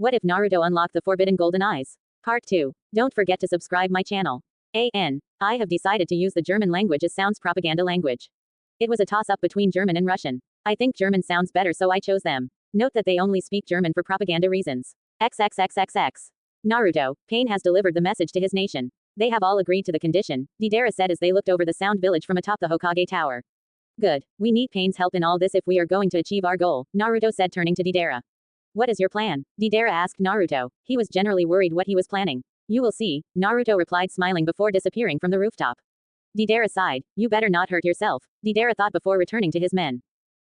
What if Naruto unlocked the forbidden golden eyes? Part 2. Don't forget to subscribe my channel. I have decided to use the German language as Sound's propaganda language. It was a toss-up between German and Russian. I think German sounds better, so I chose them. Note that they only speak German for propaganda reasons. XXXXX. Naruto, Pain has delivered the message to his nation. They have all agreed to the condition, Deidara said as they looked over the Sound village from atop the Hokage Tower. Good. We need Pain's help in all this if we are going to achieve our goal, Naruto said turning to Deidara. What is your plan? Deidara asked Naruto. He was generally worried what he was planning. You will see, Naruto replied smiling before disappearing from the rooftop. Deidara sighed. You better not hurt yourself, Deidara thought before returning to his men.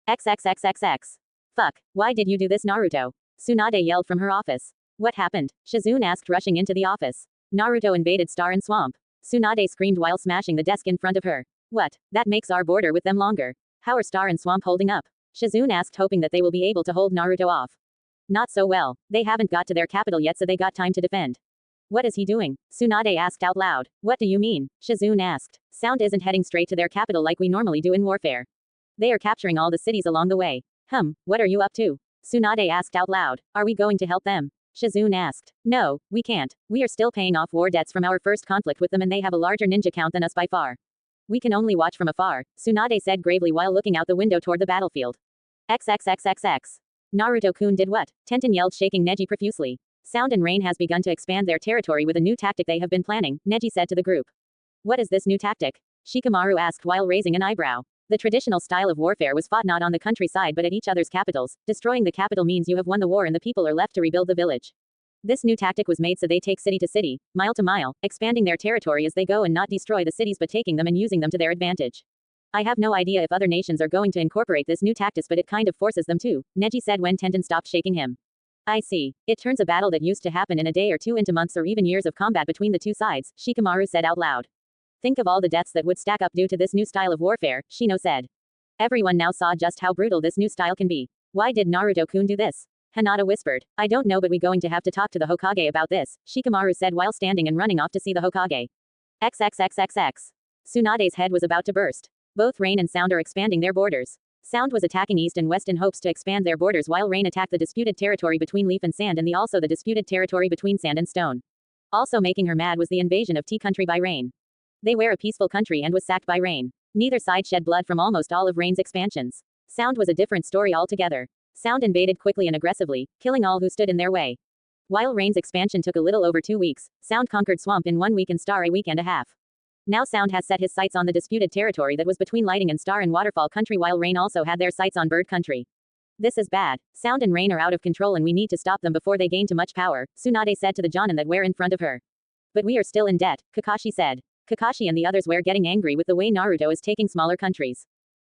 XXXXX. Fuck, why did you do this, Naruto? Tsunade yelled from her office. What happened? Shizune asked rushing into the office. Naruto invaded Star and Swamp. Tsunade screamed while smashing the desk in front of her. What? That makes our border with them longer. How are Star and Swamp holding up? Shizune asked, hoping that they will be able to hold Naruto off. Not so well. They haven't got to their capital yet, so they got time to defend. What is he doing? Tsunade asked out loud. What do you mean? Shizune asked. Sound isn't heading straight to their capital like we normally do in warfare. They are capturing all the cities along the way. What are you up to? Tsunade asked out loud. Are we going to help them? Shizune asked. No, we can't. We are still paying off war debts from our first conflict with them, and they have a larger ninja count than us by far. We can only watch from afar, Tsunade said gravely while looking out the window toward the battlefield. XXXXX. Naruto-kun did what? Tenten yelled, shaking Neji profusely. Sound and Rain has begun to expand their territory with a new tactic they have been planning, Neji said to the group. What is this new tactic? Shikamaru asked while raising an eyebrow. The traditional style of warfare was fought not on the countryside but at each other's capitals. Destroying the capital means you have won the war and the people are left to rebuild the village. This new tactic was made so they take city to city, mile to mile, expanding their territory as they go and not destroy the cities but taking them and using them to their advantage. I have no idea if other nations are going to incorporate this new tactic, but it kind of forces them to, Neji said when Tenten stopped shaking him. I see. It turns a battle that used to happen in a day or two into months or even years of combat between the two sides, Shikamaru said out loud. Think of all the deaths that would stack up due to this new style of warfare, Shino said. Everyone now saw just how brutal this new style can be. Why did Naruto-kun do this? Hinata whispered. I don't know, but we going to have to talk to the Hokage about this, Shikamaru said while standing and running off to see the Hokage. XXXXX. Tsunade's head was about to burst. Both Rain and Sound are expanding their borders. Sound was attacking east and west in hopes to expand their borders, while Rain attacked the disputed territory between Leaf and Sand and also the disputed territory between Sand and Stone. Also making her mad was the invasion of Tea Country by Rain. They were a peaceful country and was sacked by Rain. Neither side shed blood from almost all of Rain's expansions. Sound was a different story altogether. Sound invaded quickly and aggressively, killing all who stood in their way. While Rain's expansion took a little over 2 weeks, Sound conquered Swamp in 1 week and Star a week and a half. Now Sound has set his sights on the disputed territory that was between Lighting and Star and Waterfall Country, while Rain also had their sights on Bird Country. This is bad. Sound and Rain are out of control and we need to stop them before they gain too much power, Tsunade said to the Jonin that were in front of her. But we are still in debt, Kakashi said. Kakashi and the others were getting angry with the way Naruto is taking smaller countries.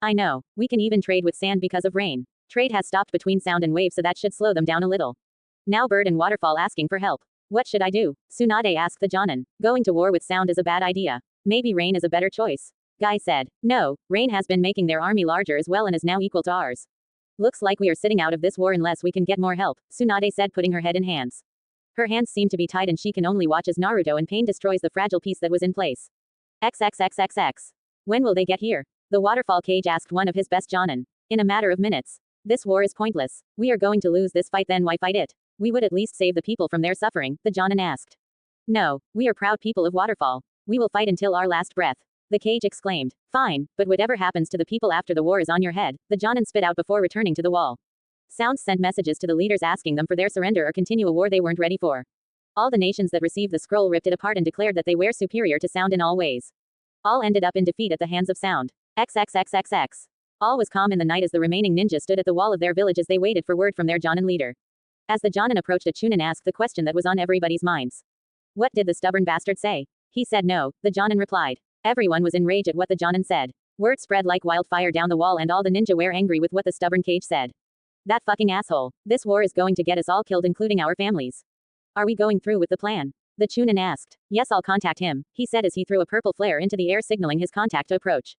I know. We can even trade with Sand because of Rain. Trade has stopped between Sound and Wave, so that should slow them down a little. Now Bird and Waterfall asking for help. What should I do? Tsunade asked the Jonin. Going to war with Sound is a bad idea. Maybe Rain is a better choice. Guy said. No, Rain has been making their army larger as well and is now equal to ours. Looks like we are sitting out of this war unless we can get more help, Tsunade said, putting her head in hands. Her hands seem to be tied and she can only watch as Naruto in pain destroys the fragile piece that was in place. XXXXX. When will they get here? The waterfall cage asked one of his best Jonin. In a matter of minutes. This war is pointless. We are going to lose this fight, then why fight it? We would at least save the people from their suffering, the Jonin asked. No, we are proud people of Waterfall. We will fight until our last breath. The cage exclaimed. Fine, but whatever happens to the people after the war is on your head, the Jonin spit out before returning to the wall. Sounds sent messages to the leaders asking them for their surrender or continue a war they weren't ready for. All the nations that received the scroll ripped it apart and declared that they were superior to Sound in all ways. All ended up in defeat at the hands of Sound. XXXXX. All was calm in the night as the remaining ninjas stood at the wall of their village as they waited for word from their Jonin leader. As the Jonin approached, a Chunin asked the question that was on everybody's minds. What did the stubborn bastard say? He said no, the Jonin replied. Everyone was enraged at what the Jonin said. Word spread like wildfire down the wall and all the ninja were angry with what the stubborn cage said. That fucking asshole. This war is going to get us all killed, including our families. Are we going through with the plan? The Chunin asked. Yes, I'll contact him, he said as he threw a purple flare into the air signaling his contact to approach.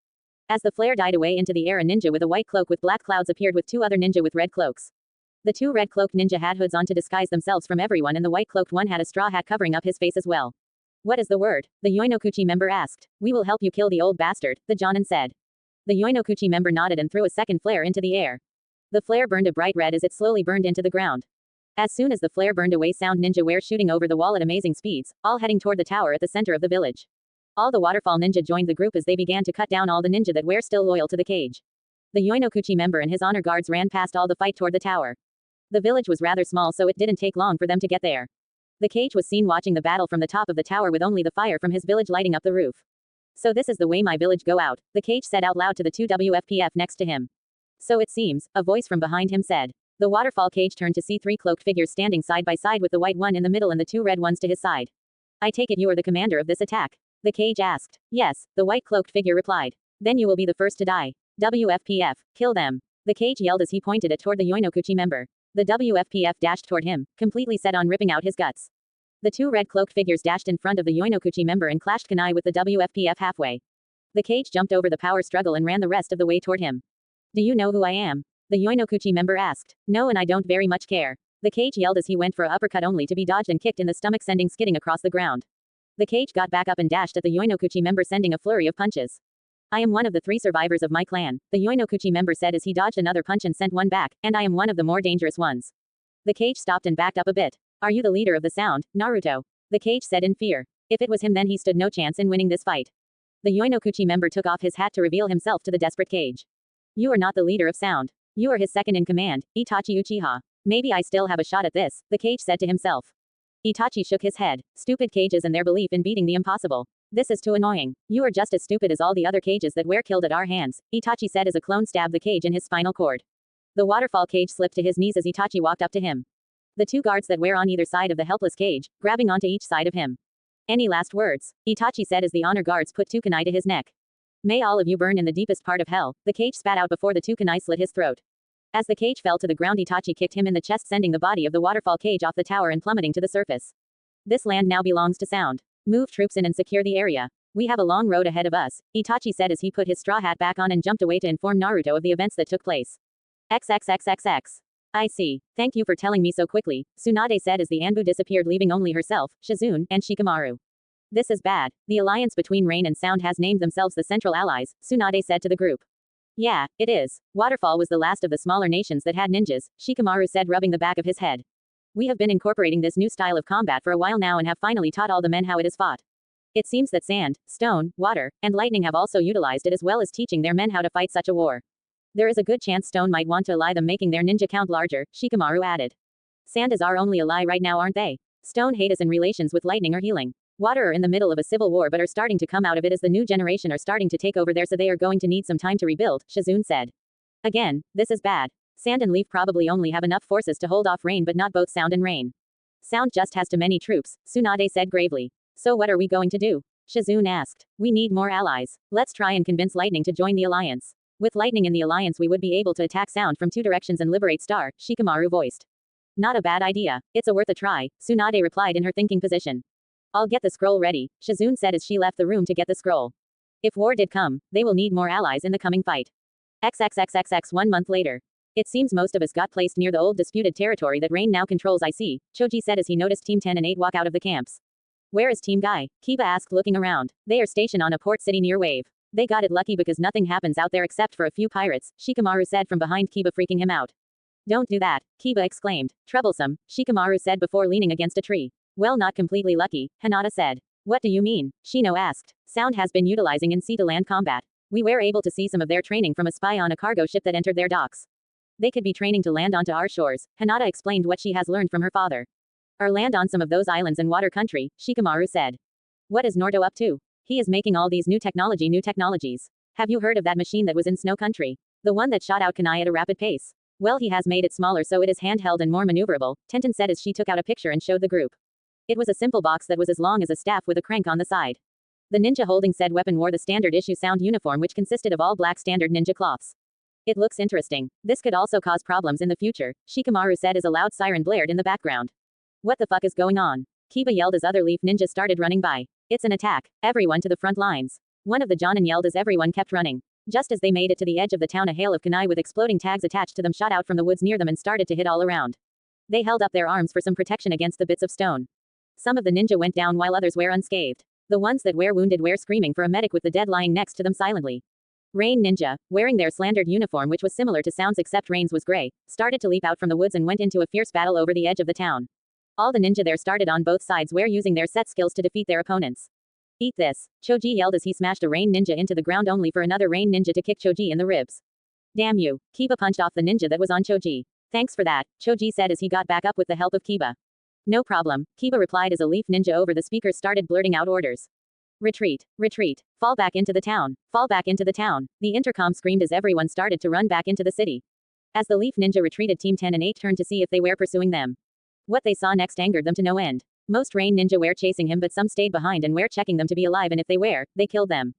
As the flare died away into the air, a ninja with a white cloak with black clouds appeared with 2 other ninja with red cloaks. The 2 red-cloaked ninja had hoods on to disguise themselves from everyone, and the white-cloaked one had a straw hat covering up his face as well. What is the word? The Yoinokuchi member asked. We will help you kill the old bastard, the Jonin said. The Yoinokuchi member nodded and threw a second flare into the air. The flare burned a bright red as it slowly burned into the ground. As soon as the flare burned away, Sound Ninja were shooting over the wall at amazing speeds, all heading toward the tower at the center of the village. All the waterfall ninja joined the group as they began to cut down all the ninja that were still loyal to the cage. The Yoinokuchi member and his honor guards ran past all the fight toward the tower. The village was rather small, so it didn't take long for them to get there. The cage was seen watching the battle from the top of the tower with only the fire from his village lighting up the roof. So this is the way my village go out, the cage said out loud to the two WFPF next to him. So it seems, a voice from behind him said. The waterfall cage turned to see three cloaked figures standing side by side with the white one in the middle and the two red ones to his side. I take it you are the commander of this attack? The cage asked. Yes, the white cloaked figure replied. Then you will be the first to die. WFPF, kill them. The cage yelled as he pointed it toward the Yoinokuchi member. The WFPF dashed toward him, completely set on ripping out his guts. The two red cloaked figures dashed in front of the Yoinokuchi member and clashed kunai with the WFPF halfway. The cage jumped over the power struggle and ran the rest of the way toward him. Do you know who I am? The Yoinokuchi member asked. No, and I don't very much care. The cage yelled as he went for a uppercut only to be dodged and kicked in the stomach, sending skidding across the ground. The cage got back up and dashed at the Yoinokuchi member, sending a flurry of punches. I am one of the 3 survivors of my clan, the Yoinokuchi member said as he dodged another punch and sent one back, and I am one of the more dangerous ones. The cage stopped and backed up a bit. Are you the leader of the Sound, Naruto? The cage said in fear. If it was him, then he stood no chance in winning this fight. The Yoinokuchi member took off his hat to reveal himself to the desperate cage. You are not the leader of Sound. You are his second in command, Itachi Uchiha. Maybe I still have a shot at this, the cage said to himself. Itachi shook his head. Stupid cages and their belief in beating the impossible. This is too annoying. You are just as stupid as all the other cages that were killed at our hands, Itachi said as a clone stabbed the cage in his spinal cord. The waterfall cage slipped to his knees as Itachi walked up to him. The two guards that were on either side of the helpless cage, grabbing onto each side of him. Any last words? Itachi said as the honor guards put two kunai to his neck. May all of you burn in the deepest part of hell, the cage spat out before the two kunai slit his throat. As the cage fell to the ground, Itachi kicked him in the chest, sending the body of the waterfall cage off the tower and plummeting to the surface. This land now belongs to Sound. Move troops in and secure the area. We have a long road ahead of us, Itachi said as he put his straw hat back on and jumped away to inform Naruto of the events that took place. XXXXX. I see. Thank you for telling me so quickly, Tsunade said as the Anbu disappeared, leaving only herself, Shizune, and Shikamaru. This is bad. The alliance between Rain and Sound has named themselves the Central Allies, Tsunade said to the group. Yeah, it is. Waterfall was the last of the smaller nations that had ninjas, Shikamaru said, rubbing the back of his head. We have been incorporating this new style of combat for a while now and have finally taught all the men how it is fought. It seems that sand, stone, water, and lightning have also utilized it as well as teaching their men how to fight such a war. There is a good chance stone might want to ally them, making their ninja count larger, Shikamaru added. Sand is our only ally right now, aren't they? Stone hate us in relations with lightning or healing. Water are in the middle of a civil war but are starting to come out of it as the new generation are starting to take over there, so they are going to need some time to rebuild, Shizune said. Again, this is bad. Sand and Leaf probably only have enough forces to hold off Rain but not both Sound and Rain. Sound just has too many troops, Tsunade said gravely. So what are we going to do? Shizune asked. We need more allies. Let's try and convince Lightning to join the alliance. With Lightning in the alliance we would be able to attack Sound from 2 directions and liberate Star, Shikamaru voiced. Not a bad idea. It's a worth a try, Tsunade replied in her thinking position. I'll get the scroll ready, Shizune said as she left the room to get the scroll. If war did come, they will need more allies in the coming fight. XXXXX 1 month later. It seems most of us got placed near the old disputed territory that Rain now controls, I see, Choji said as he noticed Team 10 and 8 walk out of the camps. Where is Team Guy? Kiba asked looking around. They are stationed on a port city near Wave. They got it lucky because nothing happens out there except for a few pirates, Shikamaru said from behind Kiba, freaking him out. Don't do that, Kiba exclaimed. Troublesome, Shikamaru said before leaning against a tree. Well, not completely lucky, Hinata said. What do you mean? Shino asked. Sound has been utilizing in sea-to-land combat. We were able to see some of their training from a spy on a cargo ship that entered their docks. They could be training to land onto our shores, Hinata explained what she has learned from her father. Or land on some of those islands in water country, Shikamaru said. What is Naruto up to? He is making all these new technologies. Have you heard of that machine that was in Snow Country? The one that shot out kunai at a rapid pace. Well, he has made it smaller so it is handheld and more maneuverable, Tenten said as she took out a picture and showed the group. It was a simple box that was as long as a staff with a crank on the side. The ninja holding said weapon wore the standard issue Sound uniform, which consisted of all black standard ninja cloths. It looks interesting. This could also cause problems in the future, Shikamaru said as a loud siren blared in the background. What the fuck is going on? Kiba yelled as other Leaf ninjas started running by. It's an attack. Everyone to the front lines. One of the Jonin yelled as everyone kept running. Just as they made it to the edge of the town, a hail of kunai with exploding tags attached to them shot out from the woods near them and started to hit all around. They held up their arms for some protection against the bits of stone. Some of the ninja went down while others were unscathed. The ones that were wounded were screaming for a medic with the dead lying next to them silently. Rain Ninja, wearing their slandered uniform which was similar to Sound's except Rain's was gray, started to leap out from the woods and went into a fierce battle over the edge of the town. All the ninja there started on both sides were using their set skills to defeat their opponents. Eat this, Choji yelled as he smashed a Rain Ninja into the ground only for another Rain Ninja to kick Choji in the ribs. Damn you, Kiba punched off the ninja that was on Choji. Thanks for that, Choji said as he got back up with the help of Kiba. No problem, Kiba replied as a leaf ninja over the speakers started blurting out orders. Retreat, retreat, fall back into the town, fall back into the town, the intercom screamed as everyone started to run back into the city. As the leaf ninja retreated, Team 10 and 8 turned to see if they were pursuing them. What they saw next angered them to no end. Most Rain Ninja were chasing him but some stayed behind and were checking them to be alive, and if they were, they killed them.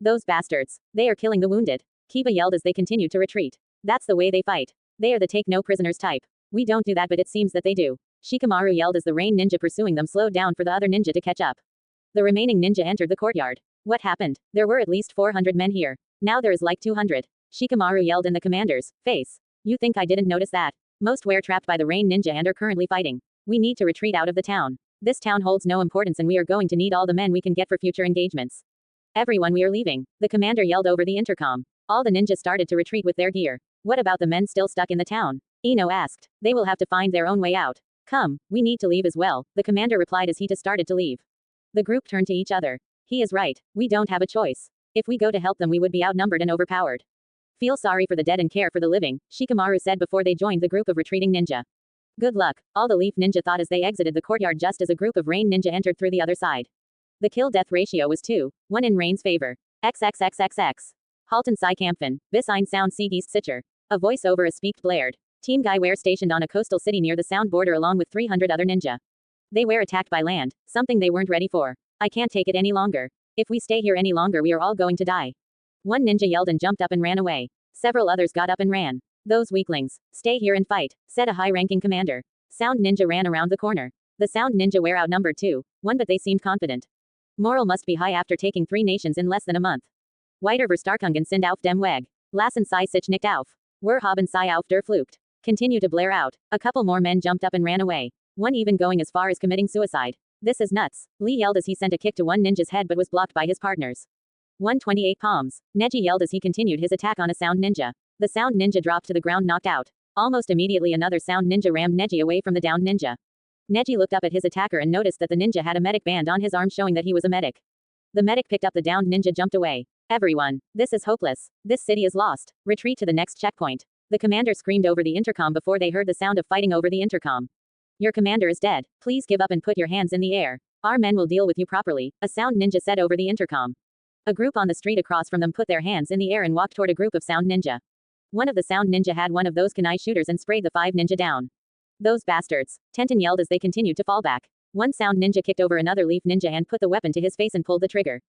Those bastards. They are killing the wounded. Kiba yelled as they continued to retreat. That's the way they fight. They are the take no prisoners type. We don't do that but it seems that they do. Shikamaru yelled as the Rain Ninja pursuing them slowed down for the other ninja to catch up. The remaining ninja entered the courtyard. What happened? There were at least 400 men here. Now there is like 200. Shikamaru yelled in the commander's face. You think I didn't notice that? Most were trapped by the Rain Ninja and are currently fighting. We need to retreat out of the town. This town holds no importance and we are going to need all the men we can get for future engagements. Everyone, we are leaving, the commander yelled over the intercom. All the ninjas started to retreat with their gear. What about the men still stuck in the town? Ino asked. They will have to find their own way out. Come, we need to leave as well, the commander replied as he too started to leave. The group turned to each other. He is right, we don't have a choice. If we go to help them we would be outnumbered and overpowered. Feel sorry for the dead and care for the living, Shikamaru said before they joined the group of retreating ninja. Good luck, all the leaf ninja thought as they exited the courtyard just as a group of Rain Ninja entered through the other side. The kill-death ratio was 2-1 in Rain's favor. XXXXX. Halten Sai Kampfen, bis ein Sound Siegest sicher. A voice over a speak blared. Team Guy were stationed on a coastal city near the Sound border along with 300 other ninja. They were attacked by land, something they weren't ready for. I can't take it any longer. If we stay here any longer we are all going to die. One ninja yelled and jumped up and ran away. Several others got up and ran. Those weaklings, stay here and fight, said a high-ranking commander. Sound Ninja ran around the corner. The Sound Ninja were outnumbered 2-1 but they seemed confident. Moral must be high after taking 3 nations in less than a month. Weiter Verstarkungen sind auf dem Weg. Lassen Sie sich nicht auf. Wir haben Sie auf der Flucht. Continue to blare out. A couple more men jumped up and ran away. One even going as far as committing suicide. This is nuts, Lee yelled as he sent a kick to one ninja's head but was blocked by his partners. 128 palms. Neji yelled as he continued his attack on a Sound Ninja. The Sound Ninja dropped to the ground knocked out. Almost immediately another Sound Ninja rammed Neji away from the downed ninja. Neji looked up at his attacker and noticed that the ninja had a medic band on his arm showing that he was a medic. The medic picked up the downed ninja jumped away. Everyone, this is hopeless. This city is lost. Retreat to the next checkpoint. The commander screamed over the intercom before they heard the sound of fighting over the intercom. Your commander is dead. Please give up and put your hands in the air. Our men will deal with you properly, a Sound Ninja said over the intercom. A group on the street across from them put their hands in the air and walked toward a group of Sound Ninja. One of the Sound Ninja had one of those kunai shooters and sprayed the 5 ninja down. Those bastards, Tenten yelled as they continued to fall back. One Sound Ninja kicked over another Leaf Ninja and put the weapon to his face and pulled the trigger.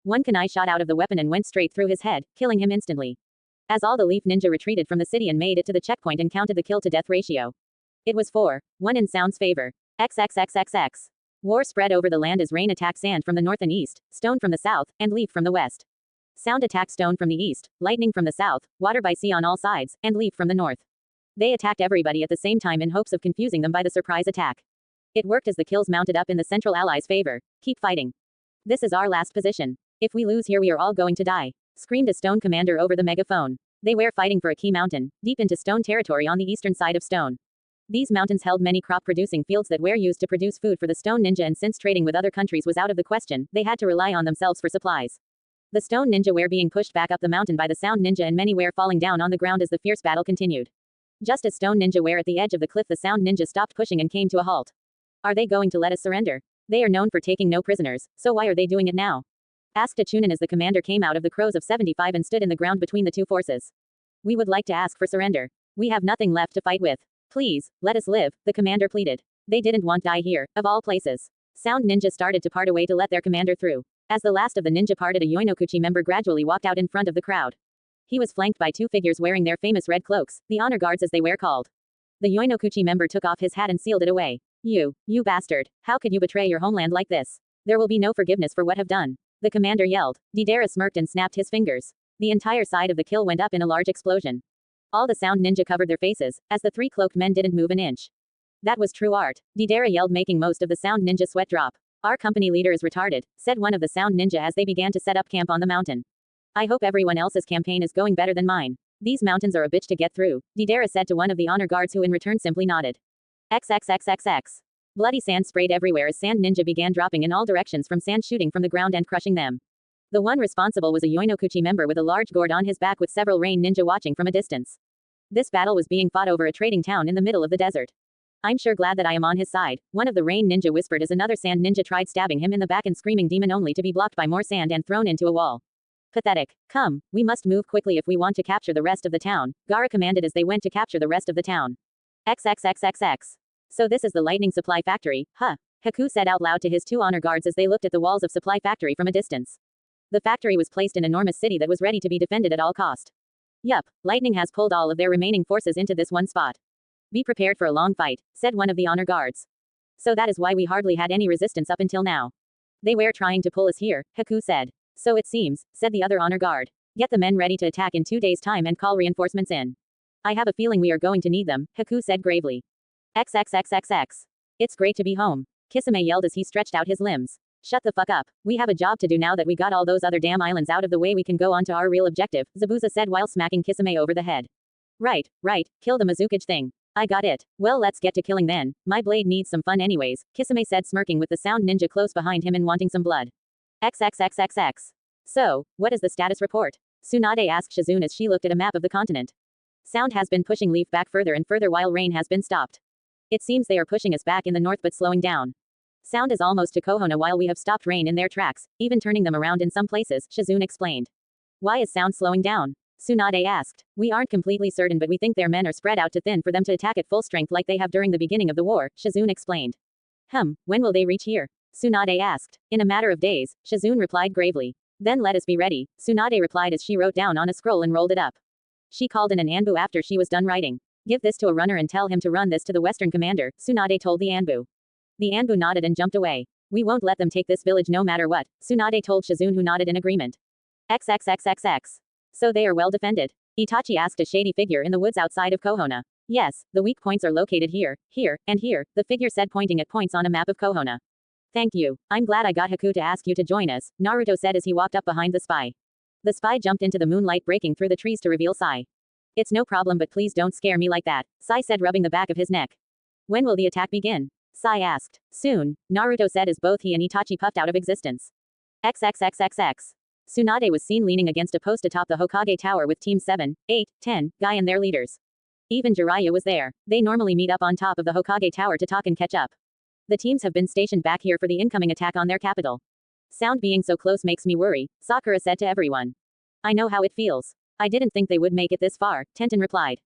One kunai shot out of the weapon and went straight through his head, killing him instantly. As all the Leaf Ninja retreated from the city and made it to the checkpoint and counted the kill-to-death ratio. It was 4-1 in Sound's favor. XXXXX. War spread over the land as Rain attacked Sand from the north and east, Stone from the south, and Leaf from the west. Sound attacked Stone from the east, Lightning from the south, Water by sea on all sides, and Leaf from the north. They attacked everybody at the same time in hopes of confusing them by the surprise attack. It worked as the kills mounted up in the Central Allies' favor. Keep fighting. This is our last position. If we lose here we are all going to die, screamed a Stone commander over the megaphone. They were fighting for a key mountain, deep into Stone territory on the eastern side of Stone. These mountains held many crop-producing fields that were used to produce food for the Stone Ninja, and since trading with other countries was out of the question, they had to rely on themselves for supplies. The Stone Ninja were being pushed back up the mountain by the Sound Ninja and many were falling down on the ground as the fierce battle continued. Just as Stone Ninja were at the edge of the cliff, the Sound Ninja stopped pushing and came to a halt. Are they going to let us surrender? They are known for taking no prisoners, so why are they doing it now? Asked Achunin as the commander came out of the Crows of 75 and stood in the ground between the two forces. We would like to ask for surrender. We have nothing left to fight with. Please, let us live, the commander pleaded. They didn't want to die here, of all places. Sound Ninja started to part away to let their commander through. As the last of the ninja parted, a Yoinokuchi member gradually walked out in front of the crowd. He was flanked by 2 figures wearing their famous red cloaks, the honor guards as they were called. The Yoinokuchi member took off his hat and sealed it away. You bastard, how could you betray your homeland like this? There will be no forgiveness for what have done. The commander yelled. Didera smirked and snapped his fingers. The entire side of the kill went up in a large explosion. All the Sound Ninja covered their faces, as the 3 cloaked men didn't move an inch. That was true art, Didera yelled, making most of the Sound Ninja sweat drop. Our company leader is retarded, said one of the Sound Ninja as they began to set up camp on the mountain. I hope everyone else's campaign is going better than mine. These mountains are a bitch to get through, Deidara said to one of the honor guards who in return simply nodded. XXXXX. Bloody sand sprayed everywhere as sand ninja began dropping in all directions from sand shooting from the ground and crushing them. The one responsible was a Yoinokuchi member with a large gourd on his back with several rain ninja watching from a distance. This battle was being fought over a trading town in the middle of the desert. I'm sure glad that I am on his side, one of the rain ninja whispered as another sand ninja tried stabbing him in the back and screaming demon only to be blocked by more sand and thrown into a wall. Pathetic. Come, we must move quickly if we want to capture the rest of the town, Gaara commanded as they went to capture the rest of the town. XXXXX. So this is the lightning supply factory, huh? Haku said out loud to his two honor guards as they looked at the walls of supply factory from a distance. The factory was placed in an enormous city that was ready to be defended at all cost. Yup, lightning has pulled all of their remaining forces into this one spot. Be prepared for a long fight, said one of the honor guards. So that is why we hardly had any resistance up until now. They were trying to pull us here, Haku said. So it seems, said the other honor guard. Get the men ready to attack in 2 days' time and call reinforcements in. I have a feeling we are going to need them, Haku said gravely. XXXXX. It's great to be home. Kisame yelled as he stretched out his limbs. Shut the fuck up. We have a job to do now that we got all those other damn islands out of the way. We can go on to our real objective, Zabuza said while smacking Kisame over the head. Right, kill the Mizukage thing. I got it. Well, let's get to killing then. My blade needs some fun anyways, Kisame said smirking with the sound ninja close behind him and wanting some blood. XXXXX. So, what is the status report? Tsunade asked Shizune as she looked at a map of the continent. Sound has been pushing Leaf back further and further while rain has been stopped. It seems they are pushing us back in the north but slowing down. Sound is almost to Kohona while we have stopped rain in their tracks, even turning them around in some places, Shizune explained. Why is Sound slowing down? Tsunade asked. We aren't completely certain but we think their men are spread out too thin for them to attack at full strength like they have during the beginning of the war, Shizune explained. When will they reach here? Tsunade asked. In a matter of days, Shizune replied gravely. Then let us be ready, Tsunade replied as she wrote down on a scroll and rolled it up. She called in an Anbu after she was done writing. Give this to a runner and tell him to run this to the western commander, Tsunade told the Anbu. The Anbu nodded and jumped away. We won't let them take this village no matter what, Tsunade told Shizune who nodded in agreement. XXXXX. So they are well defended? Itachi asked a shady figure in the woods outside of Kohona. Yes, the weak points are located here, and here, the figure said pointing at points on a map of Kohona. Thank you. I'm glad I got Haku to ask you to join us, Naruto said as he walked up behind the spy. The spy jumped into the moonlight breaking through the trees to reveal Sai. It's no problem but please don't scare me like that, Sai said rubbing the back of his neck. When will the attack begin? Sai asked. Soon, Naruto said as both he and Itachi puffed out of existence. XXXXX. Tsunade was seen leaning against a post atop the Hokage Tower with Team 7, 8, 10, Guy and their leaders. Even Jiraiya was there. They normally meet up on top of the Hokage Tower to talk and catch up. The teams have been stationed back here for the incoming attack on their capital. Sound being so close makes me worry, Sakura said to everyone. I know how it feels. I didn't think they would make it this far, Tenten replied.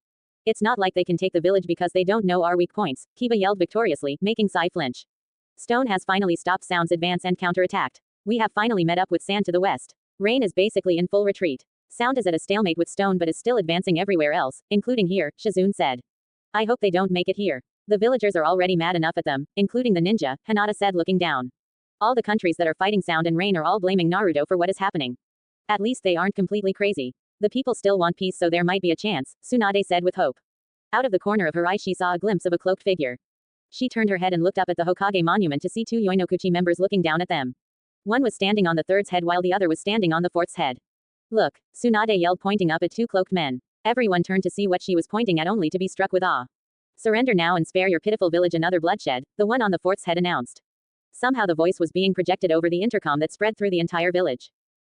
It's not like they can take the village because they don't know our weak points, Kiba yelled victoriously, making Sai flinch. Stone has finally stopped Sound's advance and counterattacked. We have finally met up with Sand to the west. Rain is basically in full retreat. Sound is at a stalemate with Stone but is still advancing everywhere else, including here, Shizune said. I hope they don't make it here. The villagers are already mad enough at them, including the ninja, Hinata said looking down. All the countries that are fighting Sound and Rain are all blaming Naruto for what is happening. At least they aren't completely crazy. The people still want peace so there might be a chance, Tsunade said with hope. Out of the corner of her eye she saw a glimpse of a cloaked figure. She turned her head and looked up at the Hokage monument to see two Yoinokuchi members looking down at them. One was standing on the third's head while the other was standing on the fourth's head. Look, Tsunade yelled pointing up at two cloaked men. Everyone turned to see what she was pointing at only to be struck with awe. Surrender now and spare your pitiful village another bloodshed, the one on the fourth's head announced. Somehow the voice was being projected over the intercom that spread through the entire village.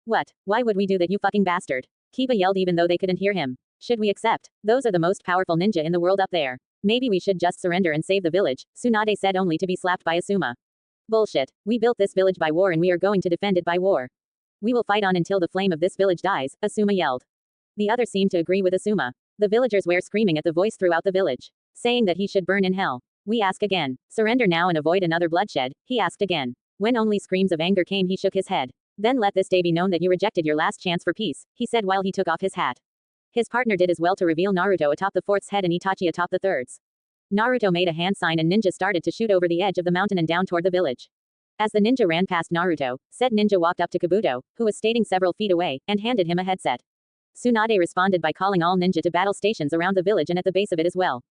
What? Why would we do that, you fucking bastard? Kiba yelled even though they couldn't hear him. Should we accept? Those are the most powerful ninja in the world up there. Maybe we should just surrender and save the village, Tsunade said only to be slapped by Asuma. Bullshit. We built this village by war and we are going to defend it by war. We will fight on until the flame of this village dies, Asuma yelled. The others seemed to agree with Asuma. The villagers were screaming at the voice throughout the village, saying that he should burn in hell. We ask again. Surrender now and avoid another bloodshed, he asked again. When only screams of anger came he shook his head. Then let this day be known that you rejected your last chance for peace, he said while he took off his hat. His partner did as well to reveal Naruto atop the fourth's head and Itachi atop the third's. Naruto made a hand sign and Ninja started to shoot over the edge of the mountain and down toward the village. As the ninja ran past Naruto, said ninja walked up to Kabuto, who was standing several feet away, and handed him a headset. Tsunade responded by calling all ninja to battle stations around the village and at the base of it as well.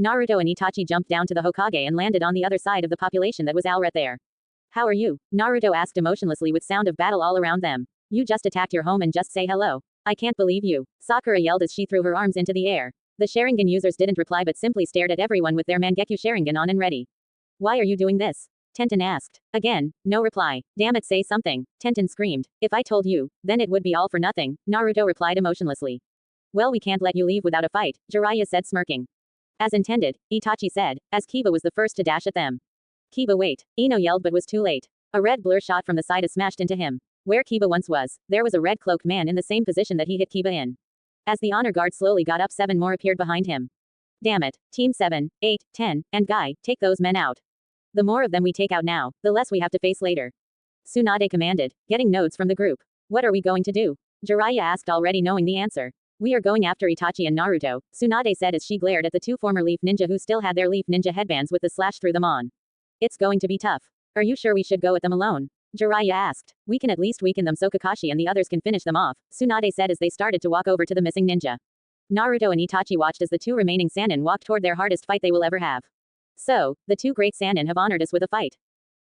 Naruto and Itachi jumped down to the Hokage and landed on the other side of the population that was already there. How are you? Naruto asked emotionlessly with sound of battle all around them. You just attacked your home and just say hello. I can't believe you. Sakura yelled as she threw her arms into the air. The Sharingan users didn't reply but simply stared at everyone with their Mangekyo Sharingan on and ready. Why are you doing this? Tenten asked. Again, no reply. Damn it, say something. Tenten screamed. If I told you, then it would be all for nothing, Naruto replied emotionlessly. Well, we can't let you leave without a fight, Jiraiya said smirking. As intended, Itachi said, as Kiba was the first to dash at them. Kiba wait, Ino yelled but was too late. A red blur shot from the side smashed into him. Where Kiba once was, there was a red-cloaked man in the same position that he hit Kiba in. As the honor guard slowly got up, 7 more appeared behind him. Damn it, Team 7, 8, 10, and Guy, take those men out. The more of them we take out now, the less we have to face later. Tsunade commanded, getting nods from the group. What are we going to do? Jiraiya asked, already knowing the answer. We are going after Itachi and Naruto, Tsunade said as she glared at the 2 former Leaf Ninja who still had their Leaf Ninja headbands with the slash through them on. It's going to be tough. Are you sure we should go at them alone? Jiraiya asked. We can at least weaken them so Kakashi and the others can finish them off, Tsunade said as they started to walk over to the missing ninja. Naruto and Itachi watched as the 2 remaining Sannin walked toward their hardest fight they will ever have. So, the 2 great Sannin have honored us with a fight.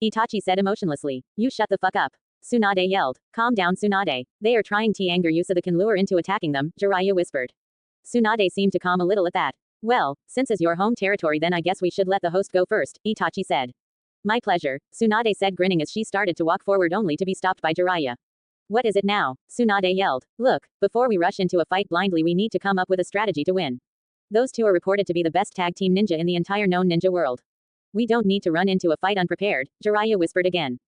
Itachi said emotionlessly. You shut the fuck up. Tsunade yelled. Calm down, Tsunade. They are trying to anger you so they can lure into attacking them, Jiraiya whispered. Tsunade seemed to calm a little at that. Well, since it's your home territory then I guess we should let the host go first, Itachi said. My pleasure, Tsunade said grinning as she started to walk forward only to be stopped by Jiraiya. What is it now? Tsunade yelled. Look, before we rush into a fight blindly we need to come up with a strategy to win. Those 2 are reported to be the best tag team ninja in the entire known ninja world. We don't need to run into a fight unprepared, Jiraiya whispered again.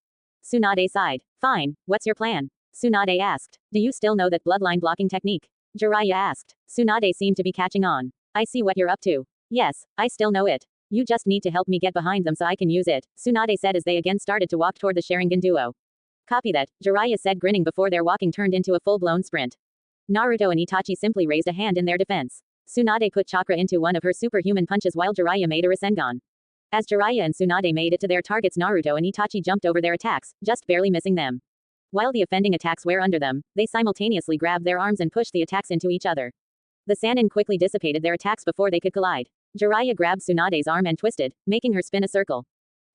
Tsunade sighed. Fine, what's your plan? Tsunade asked. Do you still know that bloodline blocking technique? Jiraiya asked. Tsunade seemed to be catching on. I see what you're up to. Yes, I still know it. You just need to help me get behind them so I can use it, Tsunade said as they again started to walk toward the Sharingan duo. Copy that, Jiraiya said grinning before their walking turned into a full-blown sprint. Naruto and Itachi simply raised a hand in their defense. Tsunade put chakra into one of her superhuman punches while Jiraiya made a Rasengan. As Jiraiya and Tsunade made it to their targets, Naruto and Itachi jumped over their attacks, just barely missing them. While the offending attacks were under them, they simultaneously grabbed their arms and pushed the attacks into each other. The Sannin quickly dissipated their attacks before they could collide. Jiraiya grabbed Tsunade's arm and twisted, making her spin a circle.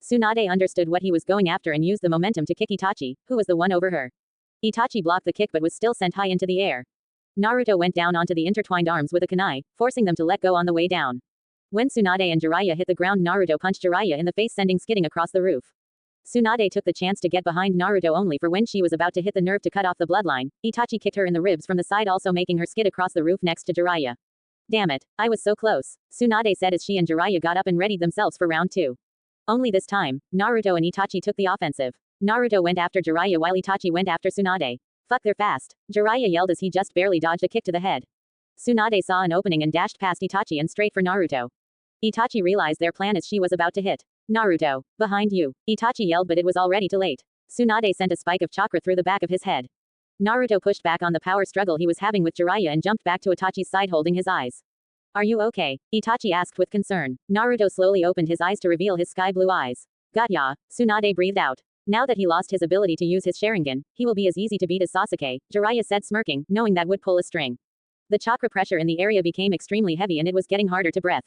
Tsunade understood what he was going after and used the momentum to kick Itachi, who was the one over her. Itachi blocked the kick but was still sent high into the air. Naruto went down onto the intertwined arms with a kunai, forcing them to let go on the way down. When Tsunade and Jiraiya hit the ground, Naruto punched Jiraiya in the face, sending skidding across the roof. Tsunade took the chance to get behind Naruto only for when she was about to hit the nerve to cut off the bloodline. Itachi kicked her in the ribs from the side, also making her skid across the roof next to Jiraiya. Damn it, I was so close, Tsunade said as she and Jiraiya got up and readied themselves for round 2. Only this time, Naruto and Itachi took the offensive. Naruto went after Jiraiya while Itachi went after Tsunade. Fuck, they're fast, Jiraiya yelled as he just barely dodged a kick to the head. Tsunade saw an opening and dashed past Itachi and straight for Naruto. Itachi realized their plan as she was about to hit. Naruto, behind you, Itachi yelled but it was already too late. Tsunade sent a spike of chakra through the back of his head. Naruto pushed back on the power struggle he was having with Jiraiya and jumped back to Itachi's side holding his eyes. Are you okay? Itachi asked with concern. Naruto slowly opened his eyes to reveal his sky blue eyes. Got ya, Tsunade breathed out. Now that he lost his ability to use his Sharingan, he will be as easy to beat as Sasuke, Jiraiya said smirking, knowing that would pull a string. The chakra pressure in the area became extremely heavy and it was getting harder to breath.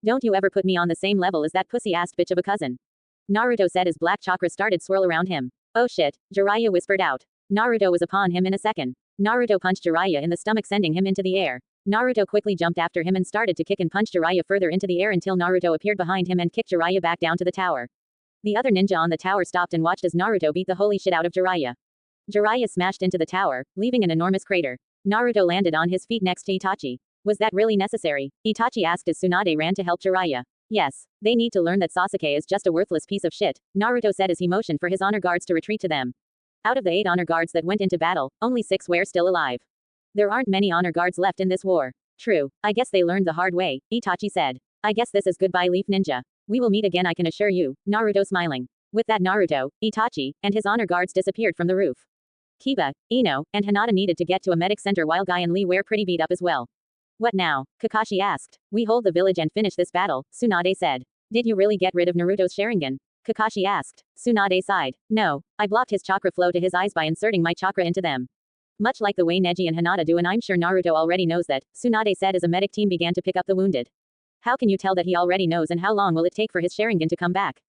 Don't you ever put me on the same level as that pussy-assed bitch of a cousin. Naruto said as black chakra started swirl around him. Oh shit, Jiraiya whispered out. Naruto was upon him in a second. Naruto punched Jiraiya in the stomach, sending him into the air. Naruto quickly jumped after him and started to kick and punch Jiraiya further into the air until Naruto appeared behind him and kicked Jiraiya back down to the tower. The other ninja on the tower stopped and watched as Naruto beat the holy shit out of Jiraiya. Jiraiya smashed into the tower, leaving an enormous crater. Naruto landed on his feet next to Itachi. Was that really necessary? Itachi asked as Tsunade ran to help Jiraiya. Yes, they need to learn that Sasuke is just a worthless piece of shit, Naruto said as he motioned for his honor guards to retreat to them. Out of the 8 honor guards that went into battle, only 6 were still alive. There aren't many honor guards left in this war. True, I guess they learned the hard way, Itachi said. I guess this is goodbye, Leaf Ninja. We will meet again, I can assure you, Naruto smiling. With that, Naruto, Itachi, and his honor guards disappeared from the roof. Kiba, Ino, and Hinata needed to get to a medic center while Guy and Lee were pretty beat up as well. What now? Kakashi asked. We hold the village and finish this battle, Tsunade said. Did you really get rid of Naruto's Sharingan? Kakashi asked. Tsunade sighed. No, I blocked his chakra flow to his eyes by inserting my chakra into them. Much like the way Neji and Hinata do, and I'm sure Naruto already knows that, Tsunade said as a medic team began to pick up the wounded. How can you tell that he already knows, and how long will it take for his Sharingan to come back?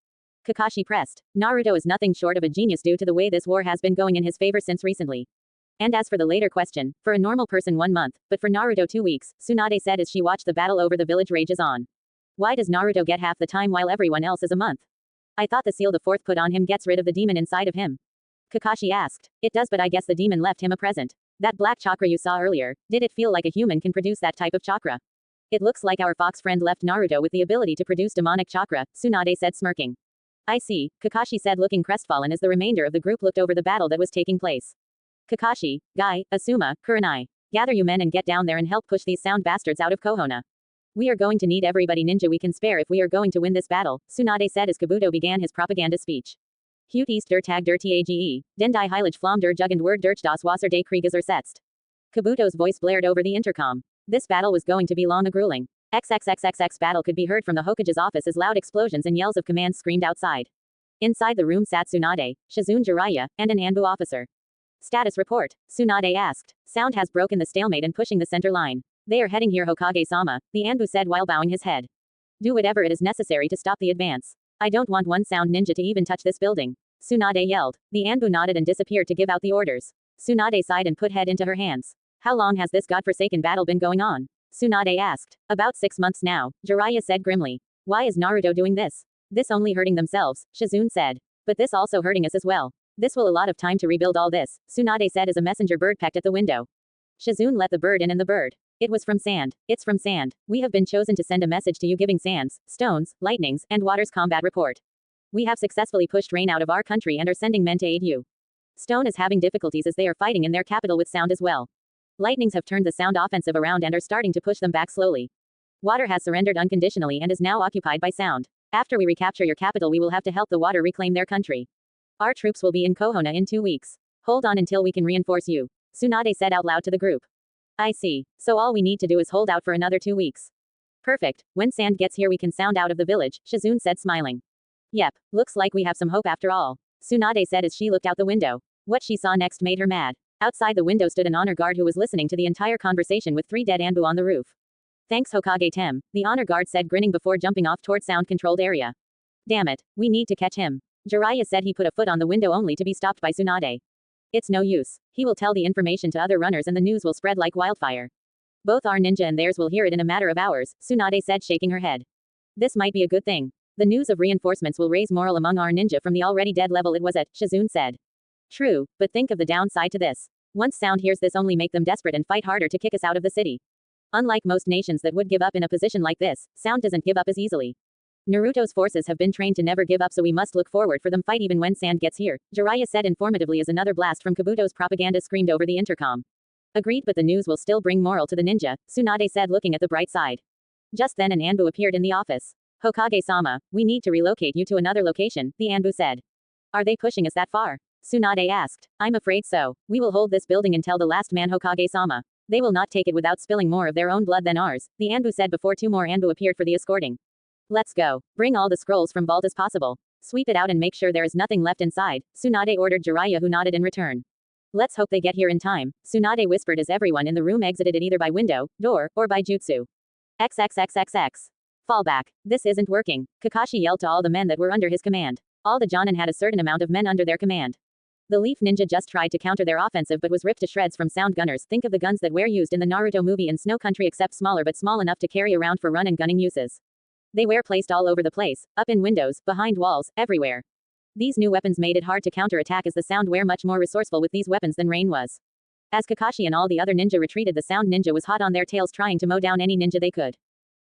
Kakashi pressed. Naruto is nothing short of a genius due to the way this war has been going in his favor since recently. And as for the later question, for a normal person 1 month, but for Naruto 2 weeks, Tsunade said as she watched the battle over the village rages on. Why does Naruto get half the time while everyone else is a month? I thought the seal the fourth put on him gets rid of the demon inside of him. Kakashi asked. It does, but I guess the demon left him a present. That black chakra you saw earlier, did it feel like a human can produce that type of chakra? It looks like our fox friend left Naruto with the ability to produce demonic chakra, Tsunade said smirking. I see, Kakashi said looking crestfallen as the remainder of the group looked over the battle that was taking place. Kakashi, Guy, Asuma, Kurenai. Gather you men and get down there and help push these sound bastards out of Konoha. We are going to need everybody ninja we can spare if we are going to win this battle, Tsunade said as Kabuto began his propaganda speech. Hut ist der Tag der Tage, den die Heilige Flamme der Jugend wird durch das Wasser des Krieges ersetzt. Kabuto's voice blared over the intercom. This battle was going to be long and grueling. XXXXX battle could be heard from the Hokage's office as loud explosions and yells of command screamed outside. Inside the room sat Tsunade, Shizune Jiraiya, and an Anbu officer. Status report, Tsunade asked. Sound has broken the stalemate and pushing the center line. They are heading here, Hokage-sama, the Anbu said while bowing his head. Do whatever it is necessary to stop the advance. I don't want one sound ninja to even touch this building. Tsunade yelled. The Anbu nodded and disappeared to give out the orders. Tsunade sighed and put head into her hands. How long has this godforsaken battle been going on? Tsunade asked. About 6 months now, Jiraiya said grimly. Why is Naruto doing this? This only hurting themselves, Shizune said. But this also hurting us as well. This will a lot of time to rebuild all this, Tsunade said as a messenger bird pecked at the window. Shizune let the bird in and the bird. It was from sand. It's from sand. We have been chosen to send a message to you giving sands, stones, lightnings, and waters combat report. We have successfully pushed rain out of our country and are sending men to aid you. Stone is having difficulties as they are fighting in their capital with sound as well. Lightnings have turned the sound offensive around and are starting to push them back slowly. Water has surrendered unconditionally and is now occupied by sound. After we recapture your capital, we will have to help the water reclaim their country. Our troops will be in Konoha in 2 weeks. Hold on until we can reinforce you, Tsunade said out loud to the group. I see. So all we need to do is hold out for another 2 weeks. Perfect. When sand gets here we can sound out of the village, Shizune said smiling. Yep, looks like we have some hope after all, Tsunade said as she looked out the window. What she saw next made her mad. Outside the window stood an honor guard who was listening to the entire conversation with 3 dead Anbu on the roof. Thanks Hokage Tem, the honor guard said grinning before jumping off toward sound-controlled area. Damn it, we need to catch him. Jiraiya said he put a foot on the window only to be stopped by Tsunade. It's no use. He will tell the information to other runners and the news will spread like wildfire. Both our ninja and theirs will hear it in a matter of hours, Tsunade said shaking her head. This might be a good thing. The news of reinforcements will raise morale among our ninja from the already dead level it was at, Shizune said. True, but think of the downside to this. Once sound hears this only make them desperate and fight harder to kick us out of the city. Unlike most nations that would give up in a position like this, sound doesn't give up as easily. Naruto's forces have been trained to never give up, so we must look forward for them fight even when sand gets here, Jiraiya said informatively as another blast from Kabuto's propaganda screamed over the intercom. Agreed, but the news will still bring morale to the ninja, Tsunade said looking at the bright side. Just then an Anbu appeared in the office. Hokage-sama, we need to relocate you to another location, the Anbu said. Are they pushing us that far? Tsunade asked. I'm afraid so. We will hold this building until the last man, Hokage-sama. They will not take it without spilling more of their own blood than ours, the Anbu said before 2 more Anbu appeared for the escorting. Let's go. Bring all the scrolls from vault as possible. Sweep it out and make sure there is nothing left inside, Tsunade ordered Jiraiya who nodded in return. Let's hope they get here in time, Tsunade whispered as everyone in the room exited it either by window, door, or by jutsu. XXXXX. Fall back. This isn't working, Kakashi yelled to all the men that were under his command. All the Jonin had a certain amount of men under their command. The Leaf Ninja just tried to counter their offensive but was ripped to shreds from sound gunners. Think of the guns that were used in the Naruto movie in Snow Country except smaller but small enough to carry around for run and gunning uses. They were placed all over the place, up in windows, behind walls, everywhere. These new weapons made it hard to counterattack as the sound were much more resourceful with these weapons than Rain was. As Kakashi and all the other ninja retreated, the sound ninja was hot on their tails trying to mow down any ninja they could.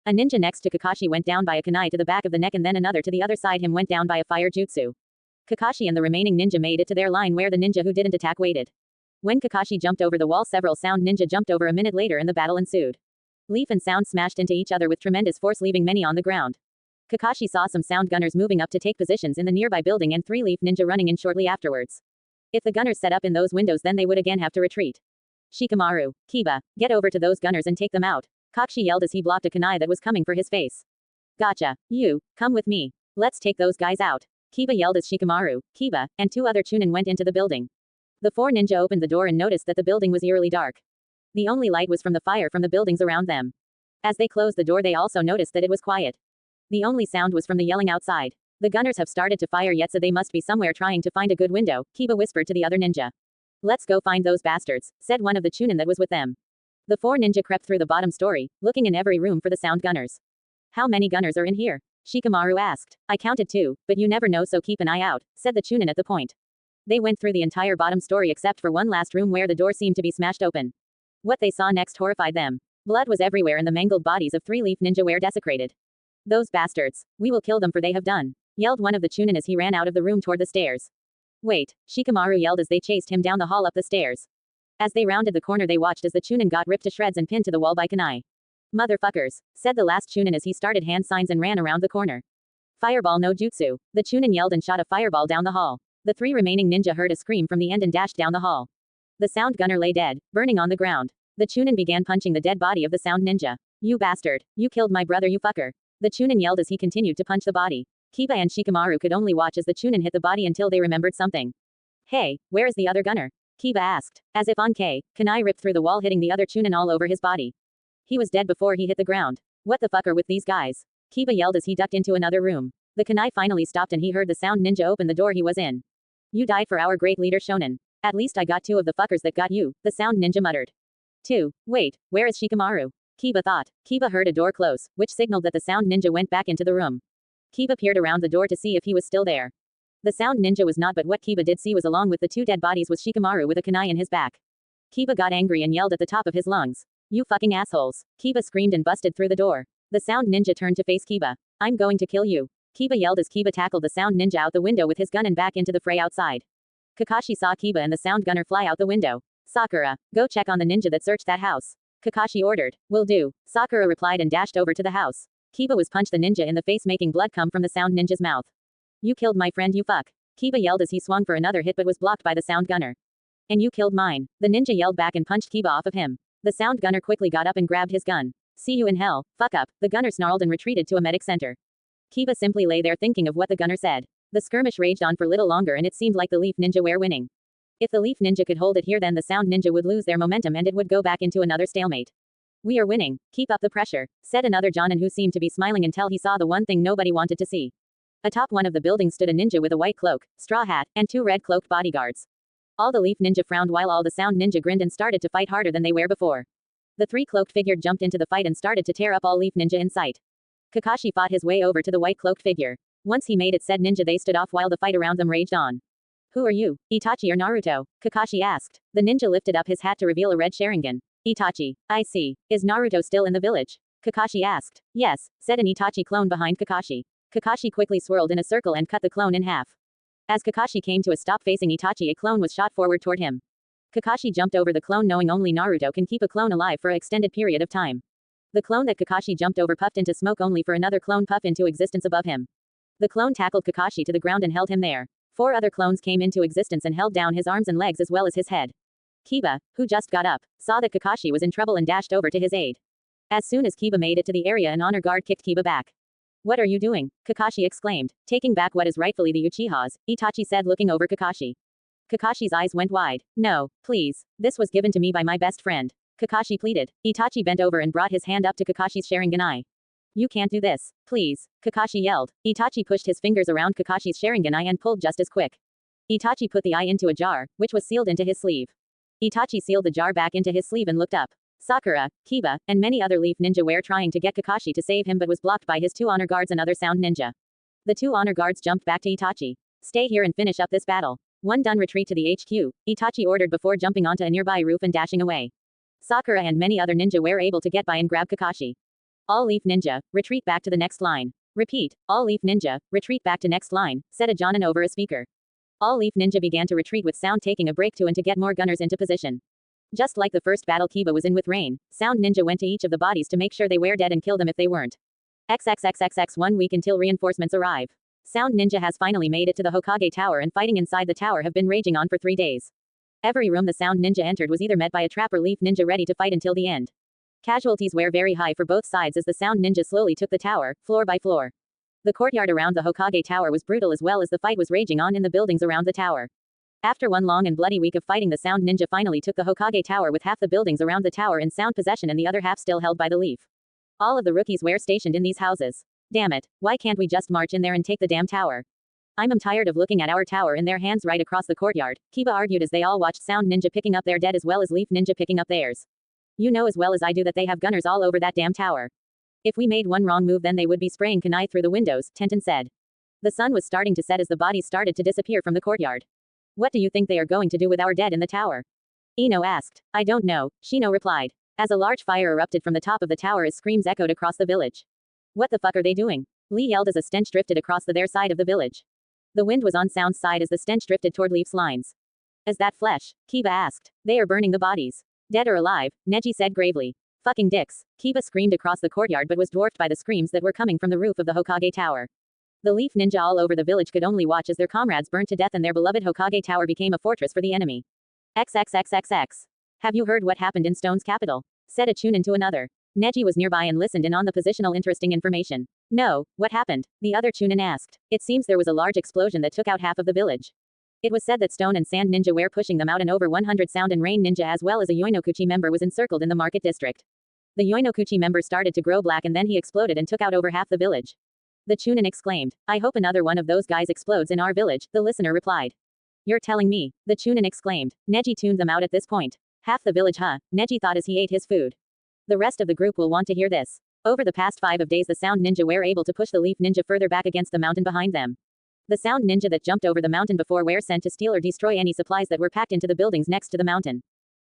A ninja next to Kakashi went down by a kunai to the back of the neck and then another to the other side him went down by a fire jutsu. Kakashi and the remaining ninja made it to their line where the ninja who didn't attack waited. When Kakashi jumped over the wall, several sound ninja jumped over a minute later and the battle ensued. Leaf and sound smashed into each other with tremendous force, leaving many on the ground. Kakashi saw some sound gunners moving up to take positions in the nearby building and 3 Leaf ninja running in shortly afterwards. If the gunners set up in those windows, then they would again have to retreat. Shikamaru, Kiba, get over to those gunners and take them out, Kakashi yelled as he blocked a kunai that was coming for his face. Gotcha. You, come with me. Let's take those guys out, Kiba yelled as Shikamaru, Kiba, and 2 other Chunin went into the building. The 4 ninja opened the door and noticed that the building was eerily dark. The only light was from the fire from the buildings around them. As they closed the door, they also noticed that it was quiet. The only sound was from the yelling outside. The gunners have started to fire yet, so they must be somewhere trying to find a good window, Kiba whispered to the other ninja. Let's go find those bastards, said one of the Chunin that was with them. The 4 ninja crept through the bottom story, looking in every room for the sound gunners. How many gunners are in here? Shikamaru asked. I counted 2, but you never know, so keep an eye out, said the Chunin at the point. They went through the entire bottom story except for one last room where the door seemed to be smashed open. What they saw next horrified them. Blood was everywhere and the mangled bodies of 3 leaf ninja were desecrated. Those bastards. We will kill them for they have done, yelled one of the Chunin as he ran out of the room toward the stairs. Wait, Shikamaru yelled as they chased him down the hall up the stairs. As they rounded the corner they watched as the Chunin got ripped to shreds and pinned to the wall by kunai. Motherfuckers, said the last Chunin as he started hand signs and ran around the corner. Fireball no jutsu. The Chunin yelled and shot a fireball down the hall. The 3 remaining ninja heard a scream from the end and dashed down the hall. The sound gunner lay dead, burning on the ground. The Chunin began punching the dead body of the sound ninja. You bastard, you killed my brother, you fucker. The Chunin yelled as he continued to punch the body. Kiba and Shikamaru could only watch as the Chunin hit the body until they remembered something. Hey, where is the other gunner? Kiba asked. As if on kunai ripped through the wall hitting the other Chunin all over his body. He was dead before he hit the ground. What the fuck are with these guys? Kiba yelled as he ducked into another room. The kunai finally stopped and he heard the sound ninja open the door he was in. You died for our great leader Shonen. At least I got 2 of the fuckers that got you, the sound ninja muttered. 2. Wait, where is Shikamaru? Kiba thought. Kiba heard a door close, which signaled that the sound ninja went back into the room. Kiba peered around the door to see if he was still there. The sound ninja was not, but what Kiba did see was along with the 2 dead bodies was Shikamaru with a kunai in his back. Kiba got angry and yelled at the top of his lungs. You fucking assholes. Kiba screamed and busted through the door. The sound ninja turned to face Kiba. I'm going to kill you. Kiba yelled as Kiba tackled the sound ninja out the window with his gun and back into the fray outside. Kakashi saw Kiba and the sound gunner fly out the window. Sakura, go check on the ninja that searched that house. Kakashi ordered. Will do. Sakura replied and dashed over to the house. Kiba was punched the ninja in the face, making blood come from the sound ninja's mouth. You killed my friend, you fuck. Kiba yelled as he swung for another hit but was blocked by the sound gunner. And you killed mine. The ninja yelled back and punched Kiba off of him. The sound gunner quickly got up and grabbed his gun. See you in hell, fuck up. The gunner snarled and retreated to a medic center. Kiba simply lay there thinking of what the gunner said. The skirmish raged on for little longer and it seemed like the Leaf Ninja were winning. If the Leaf Ninja could hold it here, then the Sound Ninja would lose their momentum and it would go back into another stalemate. We are winning. Keep up the pressure, said another Jonin who seemed to be smiling until he saw the one thing nobody wanted to see. Atop one of the buildings stood a ninja with a white cloak, straw hat, and 2 red cloaked bodyguards. All the Leaf Ninja frowned while all the Sound Ninja grinned and started to fight harder than they were before. The 3 cloaked figure jumped into the fight and started to tear up all Leaf Ninja in sight. Kakashi fought his way over to the white cloaked figure. Once he made it said ninja, they stood off while the fight around them raged on. Who are you, Itachi or Naruto? Kakashi asked. The ninja lifted up his hat to reveal a red Sharingan. Itachi, I see. Is Naruto still in the village? Kakashi asked. Yes, said an Itachi clone behind Kakashi. Kakashi quickly swirled in a circle and cut the clone in half. As Kakashi came to a stop facing Itachi, a clone was shot forward toward him. Kakashi jumped over the clone knowing only Naruto can keep a clone alive for an extended period of time. The clone that Kakashi jumped over puffed into smoke only for another clone puff into existence above him. The clone tackled Kakashi to the ground and held him there. 4 other clones came into existence and held down his arms and legs as well as his head. Kiba, who just got up, saw that Kakashi was in trouble and dashed over to his aid. As soon as Kiba made it to the area, an honor guard kicked Kiba back. What are you doing? Kakashi exclaimed. Taking back what is rightfully the Uchiha's, Itachi said looking over Kakashi. Kakashi's eyes went wide. No, please. This was given to me by my best friend. Kakashi pleaded. Itachi bent over and brought his hand up to Kakashi's Sharingan. You can't do this. Please. Kakashi yelled. Itachi pushed his fingers around Kakashi's Sharingan and pulled just as quick. Itachi put the eye into a jar, which was sealed into his sleeve. Itachi sealed the jar back into his sleeve and looked up. Sakura, Kiba, and many other Leaf Ninja were trying to get Kakashi to save him but was blocked by his 2 honor guards and other Sound Ninja. The 2 honor guards jumped back to Itachi. Stay here and finish up this battle. One done, retreat to the HQ, Itachi ordered before jumping onto a nearby roof and dashing away. Sakura and many other ninja were able to get by and grab Kakashi. All Leaf Ninja, retreat back to the next line. Repeat, all Leaf Ninja, retreat back to next line, said a Jonin over a speaker. All Leaf Ninja began to retreat with Sound taking a break and to get more gunners into position. Just like the first battle Kiba was in with Rain, Sound Ninja went to each of the bodies to make sure they were dead and kill them if they weren't. XXXXX 1 week until reinforcements arrive. Sound Ninja has finally made it to the Hokage Tower and fighting inside the tower have been raging on for 3 days. Every room the Sound Ninja entered was either met by a trap or Leaf Ninja ready to fight until the end. Casualties were very high for both sides as the Sound Ninja slowly took the tower, floor by floor. The courtyard around the Hokage Tower was brutal as well as the fight was raging on in the buildings around the tower. After one long and bloody week of fighting, the Sound Ninja finally took the Hokage Tower with half the buildings around the tower in Sound possession and the other half still held by the Leaf. All of the rookies were stationed in these houses. Damn it, why can't we just march in there and take the damn tower? I'm tired of looking at our tower in their hands right across the courtyard, Kiba argued as they all watched Sound Ninja picking up their dead as well as Leaf Ninja picking up theirs. You know as well as I do that they have gunners all over that damn tower. If we made one wrong move then they would be spraying kunai through the windows, Tenten said. The sun was starting to set as the bodies started to disappear from the courtyard. What do you think they are going to do with our dead in the tower? Ino asked. I don't know, Shino replied. As a large fire erupted from the top of the tower as screams echoed across the village. What the fuck are they doing? Lee yelled as a stench drifted across their side of the village. The wind was on Sound's side as the stench drifted toward Leaf's lines. Is that flesh? Kiba asked. They are burning the bodies. Dead or alive, Neji said gravely. Fucking dicks. Kiba screamed across the courtyard but was dwarfed by the screams that were coming from the roof of the Hokage Tower. The Leaf Ninja all over the village could only watch as their comrades burnt to death and their beloved Hokage Tower became a fortress for the enemy. XXXXX. Have you heard what happened in Stone's capital? Said a Chunin to another. Neji was nearby and listened in on the positional interesting information. No, what happened? The other Chunin asked. It seems there was a large explosion that took out half of the village. It was said that Stone and Sand Ninja were pushing them out and over 100 Sound and Rain Ninja as well as a Yoinokuchi member was encircled in the market district. The Yoinokuchi member started to grow black and then he exploded and took out over half the village. The Chunin exclaimed. I hope another one of those guys explodes in our village, the listener replied. You're telling me, the Chunin exclaimed. Neji tuned them out at this point. Half the village huh, Neji thought as he ate his food. The rest of the group will want to hear this. Over the past 5 days the Sound Ninja were able to push the Leaf Ninja further back against the mountain behind them. The Sound Ninja that jumped over the mountain before were sent to steal or destroy any supplies that were packed into the buildings next to the mountain.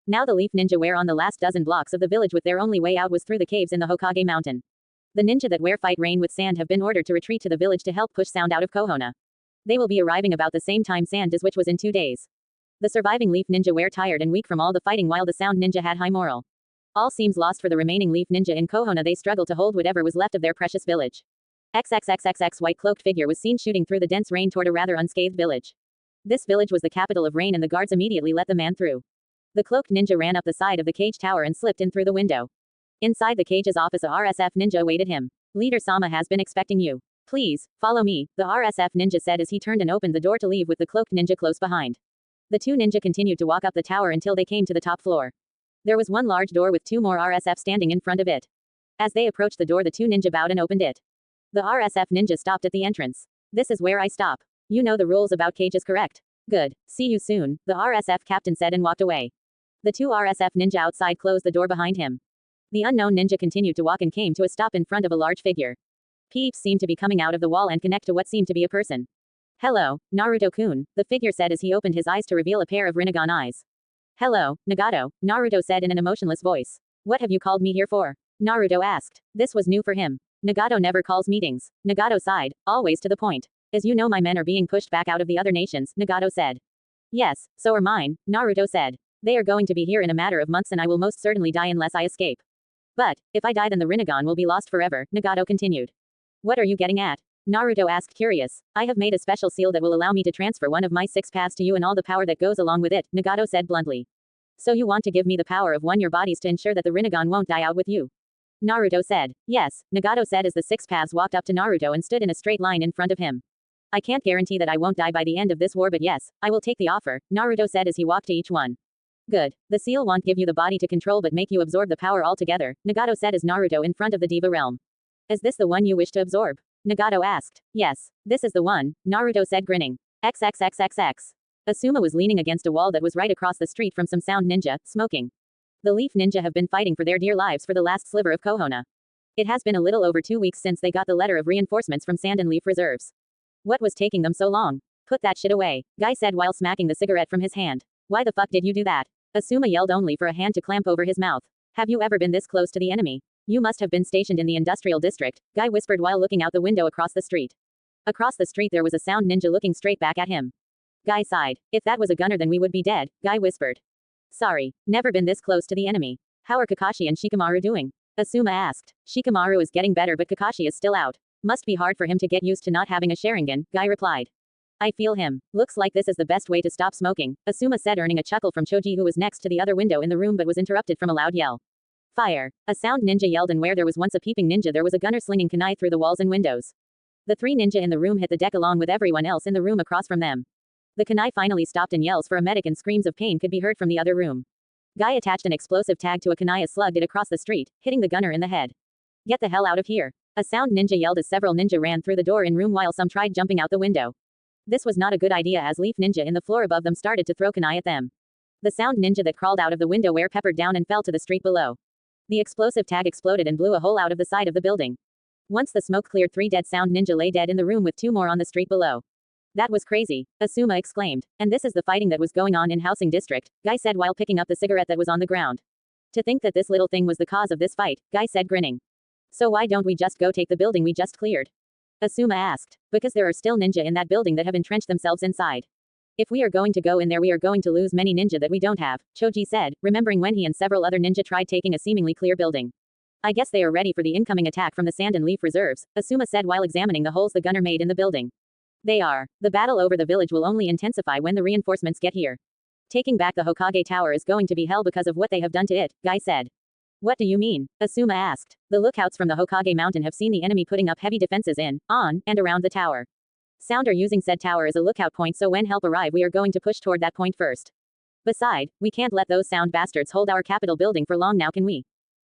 Now the Leaf Ninja were on the last dozen blocks of the village with their only way out was through the caves in the Hokage mountain. The ninja that were fight Rain with Sand have been ordered to retreat to the village to help push Sound out of Kohono. They will be arriving about the same time Sand does, which was in 2 days. The surviving Leaf Ninja were tired and weak from all the fighting while the Sound Ninja had high morale. All seems lost for the remaining Leaf Ninja in Kohono. They struggle to hold whatever was left of their precious village. XXXXX white cloaked figure was seen shooting through the dense rain toward a rather unscathed village. This village was the capital of Rain and the guards immediately let the man through. The cloaked ninja ran up the side of the cage tower and slipped in through the window. Inside the cage's office a RSF ninja awaited him. Leader Sama has been expecting you. Please, follow me, the RSF ninja said as he turned and opened the door to leave with the cloaked ninja close behind. The 2 ninja continued to walk up the tower until they came to the top floor. There was one large door with 2 more RSF standing in front of it. As they approached the door the 2 ninja bowed and opened it. The RSF ninja stopped at the entrance. This is where I stop. You know the rules about cages, correct? Good. See you soon, the RSF captain said and walked away. The 2 RSF ninja outside closed the door behind him. The unknown ninja continued to walk and came to a stop in front of a large figure. Peeps seemed to be coming out of the wall and connect to what seemed to be a person. Hello, Naruto-kun, the figure said as he opened his eyes to reveal a pair of Rinnegan eyes. Hello, Nagato, Naruto said in an emotionless voice. What have you called me here for? Naruto asked. This was new for him. Nagato never calls meetings. Nagato sighed, always to the point. As you know my men are being pushed back out of the other nations, Nagato said. Yes, so are mine, Naruto said. They are going to be here in a matter of months and I will most certainly die unless I escape. But, if I die then the Rinnegan will be lost forever, Nagato continued. What are you getting at? Naruto asked curious. I have made a special seal that will allow me to transfer one of my 6 paths to you and all the power that goes along with it, Nagato said bluntly. So you want to give me the power of your bodies to ensure that the Rinnegan won't die out with you? Naruto said. Yes, Nagato said as the 6 paths walked up to Naruto and stood in a straight line in front of him. I can't guarantee that I won't die by the end of this war but yes, I will take the offer, Naruto said as he walked to each one. Good. The seal won't give you the body to control but make you absorb the power altogether, Nagato said as Naruto in front of the Diva realm. Is this the one you wish to absorb? Nagato asked. Yes, this is the one, Naruto said grinning. XXXXX. Asuma was leaning against a wall that was right across the street from some Sound Ninja, smoking. The Leaf Ninja have been fighting for their dear lives for the last sliver of Kohono. It has been a little over 2 weeks since they got the letter of reinforcements from Sand and Leaf reserves. What was taking them so long? Put that shit away, Guy said while smacking the cigarette from his hand. Why the fuck did you do that? Asuma yelled only for a hand to clamp over his mouth. Have you ever been this close to the enemy? You must have been stationed in the industrial district, Guy whispered while looking out the window across the street. Across the street there was a Sound Ninja looking straight back at him. Guy sighed. If that was a gunner then we would be dead, Guy whispered. Sorry, never been this close to the enemy. How are Kakashi and Shikamaru doing? Asuma asked. Shikamaru is getting better but Kakashi is still out. Must be hard for him to get used to not having a Sharingan, Guy replied. I feel him. Looks like this is the best way to stop smoking, Asuma said earning a chuckle from Choji who was next to the other window in the room but was interrupted from a loud yell. Fire. A Sound Ninja yelled and where there was once a peeping ninja there was a gunner slinging kunai through the walls and windows. The 3 ninja in the room hit the deck along with everyone else in the room across from them. The kunai finally stopped and yells for a medic and screams of pain could be heard from the other room. Guy attached an explosive tag to a kunai and slugged it across the street, hitting the gunner in the head. Get the hell out of here. A Sound Ninja yelled as several ninja ran through the door in room while some tried jumping out the window. This was not a good idea as Leaf Ninja in the floor above them started to throw kunai at them. The sound ninja that crawled out of the window were peppered down and fell to the street below. The explosive tag exploded and blew a hole out of the side of the building. Once the smoke cleared, 3 dead sound ninja lay dead in the room with 2 more on the street below. That was crazy, Asuma exclaimed. And this is the fighting that was going on in Housing District, Guy said while picking up the cigarette that was on the ground. To think that this little thing was the cause of this fight, Guy said grinning. So why don't we just go take the building we just cleared? Asuma asked. Because there are still ninja in that building that have entrenched themselves inside. If we are going to go in there we are going to lose many ninja that we don't have, Choji said, remembering when he and several other ninja tried taking a seemingly clear building. I guess they are ready for the incoming attack from the sand and leaf reserves, Asuma said while examining the holes the gunner made in the building. They are. The battle over the village will only intensify when the reinforcements get here. Taking back the Hokage Tower is going to be hell because of what they have done to it, Guy said. What do you mean? Asuma asked. The lookouts from the Hokage Mountain have seen the enemy putting up heavy defenses in, on, and around the tower. Sound are using said tower as a lookout point, so when help arrive we are going to push toward that point first. Beside, we can't let those sound bastards hold our capital building for long now, can we?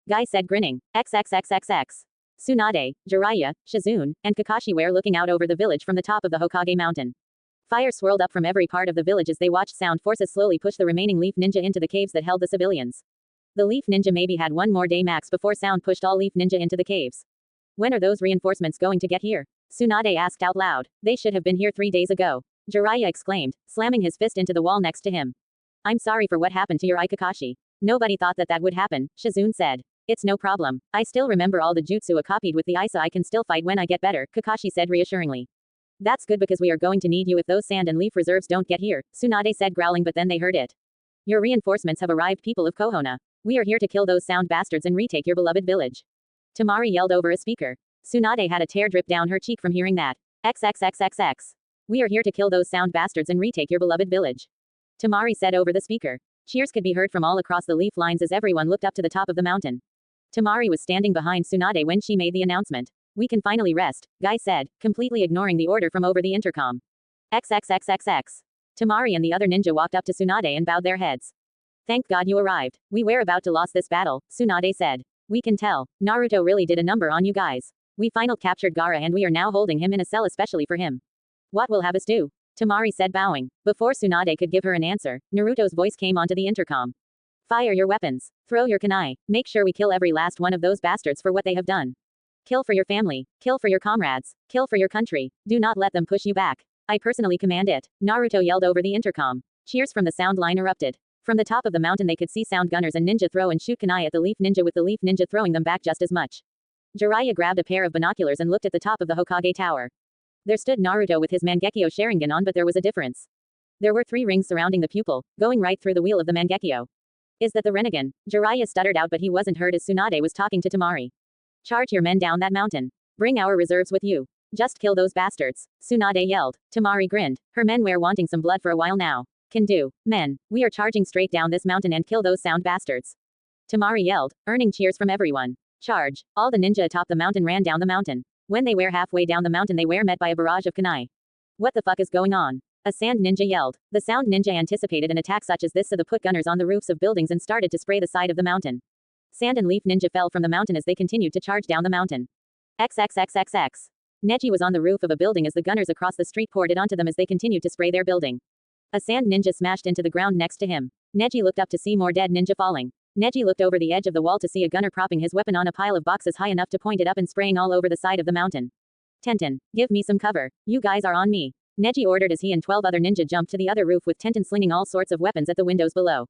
Guy said grinning. XXXXX. Tsunade, Jiraiya, Shizune, and Kakashi were looking out over the village from the top of the Hokage Mountain. Fire swirled up from every part of the village as they watched sound forces slowly push the remaining leaf ninja into the caves that held the civilians. The leaf ninja maybe had one more day max before sound pushed all leaf ninja into the caves. When are those reinforcements going to get here? Tsunade asked out loud. They should have been here 3 days ago. Jiraiya exclaimed, slamming his fist into the wall next to him. I'm sorry for what happened to your eye, Kakashi. Nobody thought that would happen, Shizune said. It's no problem. I still remember all the jutsu I copied with the eye, so I can still fight when I get better, Kakashi said reassuringly. That's good because we are going to need you if those sand and leaf reserves don't get here, Tsunade said growling, but then they heard it. Your reinforcements have arrived, people of Kohono. We are here to kill those sound bastards and retake your beloved village. Tamari yelled over a speaker. Tsunade had a tear drip down her cheek from hearing that. XXXXX. We are here to kill those sound bastards and retake your beloved village. Tamari said over the speaker. Cheers could be heard from all across the leaf lines as everyone looked up to the top of the mountain. Tamari was standing behind Tsunade when she made the announcement. We can finally rest, Guy said, completely ignoring the order from over the intercom. XXXXX. Tamari and the other ninja walked up to Tsunade and bowed their heads. Thank God you arrived. We were about to lose this battle, Tsunade said. We can tell. Naruto really did a number on you guys. We finally captured Gaara and we are now holding him in a cell especially for him. What will have us do? Tamari said bowing. Before Tsunade could give her an answer, Naruto's voice came onto the intercom. Fire your weapons. Throw your kunai. Make sure we kill every last one of those bastards for what they have done. Kill for your family. Kill for your comrades. Kill for your country. Do not let them push you back. I personally command it. Naruto yelled over the intercom. Cheers from the sound line erupted. From the top of the mountain they could see sound gunners and ninja throw and shoot kunai at the leaf ninja, with the leaf ninja throwing them back just as much. Jiraiya grabbed a pair of binoculars and looked at the top of the Hokage Tower. There stood Naruto with his Mangekyo Sharingan on, but there was a difference. There were 3 rings surrounding the pupil, going right through the wheel of the Mangekyo. Is that the Rinnegan? Jiraiya stuttered out, but he wasn't heard as Tsunade was talking to Tamari. Charge your men down that mountain. Bring our reserves with you. Just kill those bastards, Tsunade yelled. Tamari grinned. Her men were wanting some blood for a while now. Can do. Men, we are charging straight down this mountain and kill those sound bastards. Tamari yelled, earning cheers from everyone. Charge. All the ninja atop the mountain ran down the mountain. When they were halfway down the mountain they were met by a barrage of kunai. What the fuck is going on? A sand ninja yelled. The sound ninja anticipated an attack such as this, so they put gunners on the roofs of buildings and started to spray the side of the mountain. Sand and leaf ninja fell from the mountain as they continued to charge down the mountain. XXXXX. Neji was on the roof of a building as the gunners across the street poured it onto them as they continued to spray their building. A sand ninja smashed into the ground next to him. Neji looked up to see more dead ninja falling. Neji looked over the edge of the wall to see a gunner propping his weapon on a pile of boxes high enough to point it up and spraying all over the side of the mountain. Tenten, give me some cover. You guys are on me. Neji ordered as he and 12 other ninja jumped to the other roof, with Tenten slinging all sorts of weapons at the windows below.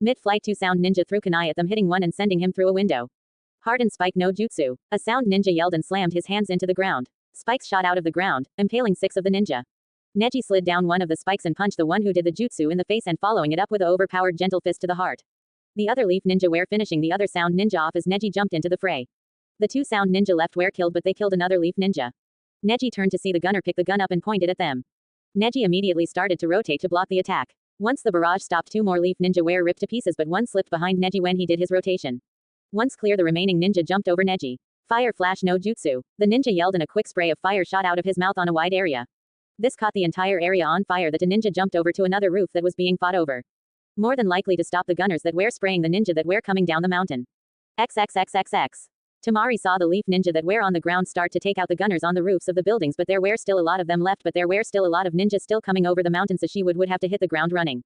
Mid-flight 2 sound ninja threw kunai at them, hitting one and sending him through a window. Hardened spike no jutsu. A sound ninja yelled and slammed his hands into the ground. Spikes shot out of the ground, impaling 6 of the ninja. Neji slid down one of the spikes and punched the one who did the jutsu in the face, and following it up with an overpowered gentle fist to the heart. The other leaf ninja were finishing the other sound ninja off as Neji jumped into the fray. The 2 sound ninja left were killed, but they killed another leaf ninja. Neji turned to see the gunner pick the gun up and point it at them. Neji immediately started to rotate to block the attack. Once the barrage stopped, 2 more leaf ninja were ripped to pieces, but one slipped behind Neji when he did his rotation. Once clear, the remaining ninja jumped over Neji. Fire flash no jutsu. The ninja yelled and a quick spray of fire shot out of his mouth on a wide area. This caught the entire area on fire. The ninja jumped over to another roof that was being fought over. More than likely to stop the gunners that were spraying the ninja that were coming down the mountain. XXXXX. Tamari saw the leaf ninja that were on the ground start to take out the gunners on the roofs of the buildings, but there were still a lot of them left, but there were still a lot of ninjas still coming over the mountain, so she would have to hit the ground running.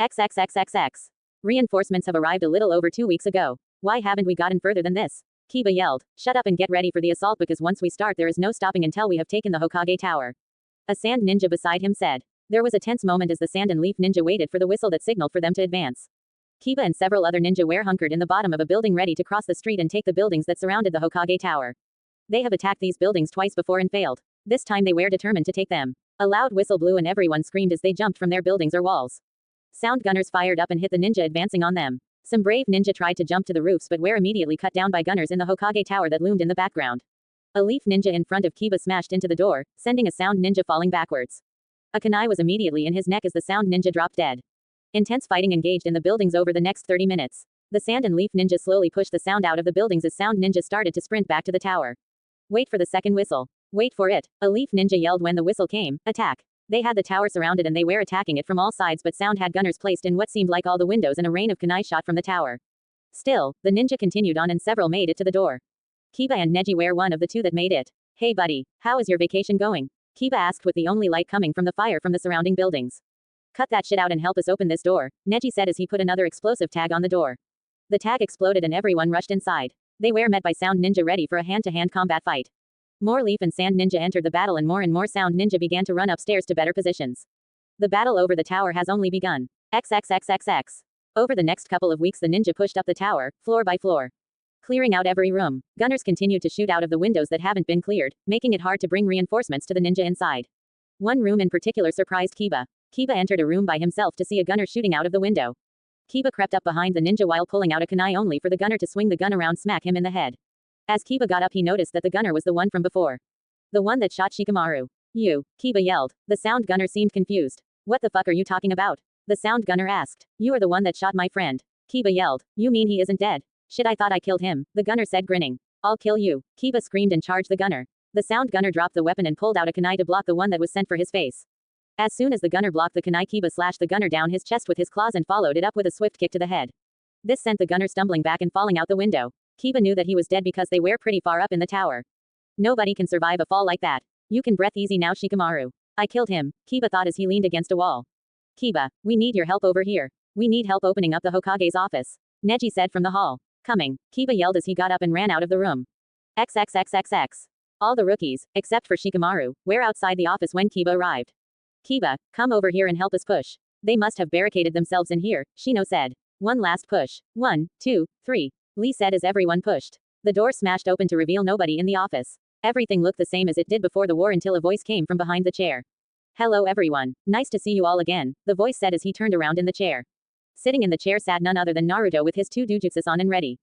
XXXXX. Reinforcements have arrived a little over 2 weeks ago. Why haven't we gotten further than this? Kiba yelled. Shut up and get ready for the assault, because once we start there is no stopping until we have taken the Hokage Tower. A sand ninja beside him said. There was a tense moment as the sand and leaf ninja waited for the whistle that signaled for them to advance. Kiba and several other ninja were hunkered in the bottom of a building ready to cross the street and take the buildings that surrounded the Hokage Tower. They have attacked these buildings twice before and failed. This time they were determined to take them. A loud whistle blew and everyone screamed as they jumped from their buildings or walls. Sound gunners fired up and hit the ninja advancing on them. Some brave ninja tried to jump to the roofs but were immediately cut down by gunners in the Hokage Tower that loomed in the background. A leaf ninja in front of Kiba smashed into the door, sending a sound ninja falling backwards. A kunai was immediately in his neck as the sound ninja dropped dead. Intense fighting engaged in the buildings over the next 30 minutes. The sand and leaf ninja slowly pushed the sound out of the buildings as sound ninja started to sprint back to the tower. Wait for the second whistle. Wait for it. A leaf ninja yelled when the whistle came. Attack. They had the tower surrounded and they were attacking it from all sides, but sound had gunners placed in what seemed like all the windows and a rain of kunai shot from the tower. Still, the ninja continued on and several made it to the door. Kiba and Neji were one of the two that made it. Hey buddy, how is your vacation going? Kiba asked with the only light coming from the fire from the surrounding buildings. Cut that shit out and help us open this door, Neji said as he put another explosive tag on the door. The tag exploded and everyone rushed inside. They were met by sound ninja ready for a hand-to-hand combat fight. More leaf and sand ninja entered the battle and more sound ninja began to run upstairs to better positions. The battle over the tower has only begun. XXXXX. Over the next couple of weeks the ninja pushed up the tower, floor by floor. Clearing out every room, gunners continued to shoot out of the windows that haven't been cleared, making it hard to bring reinforcements to the ninja inside. One room in particular surprised Kiba. Kiba entered a room by himself to see a gunner shooting out of the window. Kiba crept up behind the ninja while pulling out a kunai only for the gunner to swing the gun around smack him in the head. As Kiba got up he noticed that the gunner was the one from before. The one that shot Shikamaru. You, Kiba yelled. The sound gunner seemed confused. What the fuck are you talking about? The sound gunner asked. You are the one that shot my friend. Kiba yelled. You mean he isn't dead? Shit, I thought I killed him, the gunner said grinning. I'll kill you. Kiba screamed and charged the gunner. The sound gunner dropped the weapon and pulled out a kunai to block the one that was sent for his face. As soon as the gunner blocked the kunai, Kiba slashed the gunner down his chest with his claws and followed it up with a swift kick to the head. This sent the gunner stumbling back and falling out the window. Kiba knew that he was dead because they were pretty far up in the tower. Nobody can survive a fall like that. You can breathe easy now, Shikamaru. I killed him, Kiba thought as he leaned against a wall. Kiba, we need your help over here. We need help opening up the Hokage's office, Neji said from the hall. Coming, Kiba yelled as he got up and ran out of the room. XXXXX. All the rookies, except for Shikamaru, were outside the office when Kiba arrived. Kiba, come over here and help us push. They must have barricaded themselves in here, Shino said. One last push. 1, 2, 3. Lee said as everyone pushed. The door smashed open to reveal nobody in the office. Everything looked the same as it did before the war until a voice came from behind the chair. Hello everyone, nice to see you all again, the voice said as he turned around in the chair. Sitting in the chair sat none other than Naruto with his 2 dojutsus on and ready.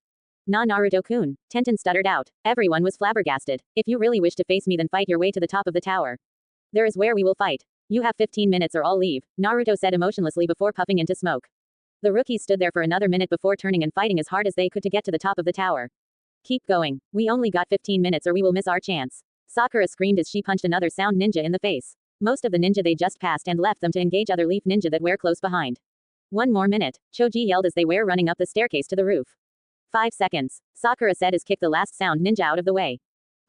Nah, Naruto-kun, Tenten stuttered out. Everyone was flabbergasted. If you really wish to face me then fight your way to the top of the tower. There is where we will fight. You have 15 minutes or I'll leave, Naruto said emotionlessly before puffing into smoke. The rookies stood there for another minute before turning and fighting as hard as they could to get to the top of the tower. Keep going. We only got 15 minutes or we will miss our chance. Sakura screamed as she punched another sound ninja in the face. Most of the ninja they just passed and left them to engage other leaf ninja that were close behind. 1 more minute, Choji yelled as they were running up the staircase to the roof. 5 seconds, Sakura said as kicked the last sound ninja out of the way.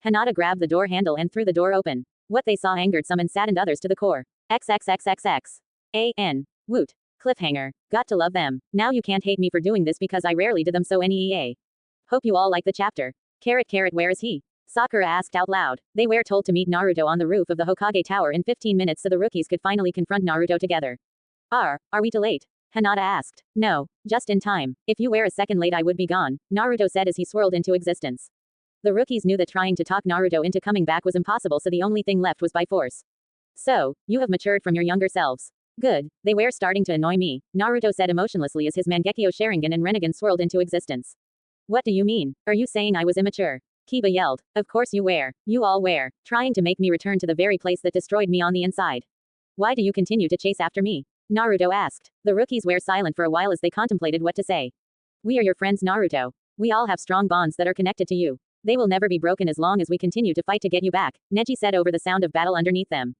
Hinata grabbed the door handle and threw the door open. What they saw angered some and saddened others to the core. XXXXX. A.N. Woot. Cliffhanger. Got to love them. Now you can't hate me for doing this because I rarely did them so NEA. Hope you all like the chapter. Where is he? Sakura asked out loud. They were told to meet Naruto on the roof of the Hokage Tower in 15 minutes so the rookies could finally confront Naruto together. Are we too late? Hinata asked. No, just in time. If you were a second late I would be gone, Naruto said as he swirled into existence. The rookies knew that trying to talk Naruto into coming back was impossible so the only thing left was by force. So, you have matured from your younger selves. Good, they were starting to annoy me, Naruto said emotionlessly as his Mangekyo Sharingan and Rinnegan swirled into existence. What do you mean? Are you saying I was immature? Kiba yelled. Of course you were. You all were. Trying to make me return to the very place that destroyed me on the inside. Why do you continue to chase after me? Naruto asked. The rookies were silent for a while as they contemplated what to say. We are your friends, Naruto. We all have strong bonds that are connected to you. They will never be broken as long as we continue to fight to get you back, Neji said over the sound of battle underneath them.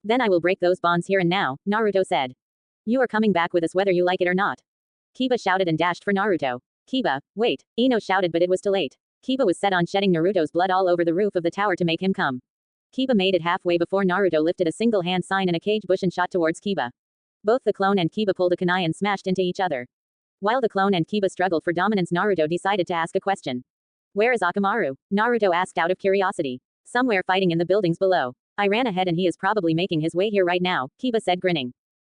Then I will break those bonds here and now, Naruto said. You are coming back with us whether you like it or not. Kiba shouted and dashed for Naruto. Kiba, wait, Ino shouted but it was too late. Kiba was set on shedding Naruto's blood all over the roof of the tower to make him come. Kiba made it halfway before Naruto lifted a single hand sign in a cage bush and shot towards Kiba. Both the clone and Kiba pulled a kunai and smashed into each other. While the clone and Kiba struggled for dominance, Naruto decided to ask a question. Where is Akamaru? Naruto asked out of curiosity. Somewhere fighting in the buildings below. I ran ahead and he is probably making his way here right now, Kiba said grinning.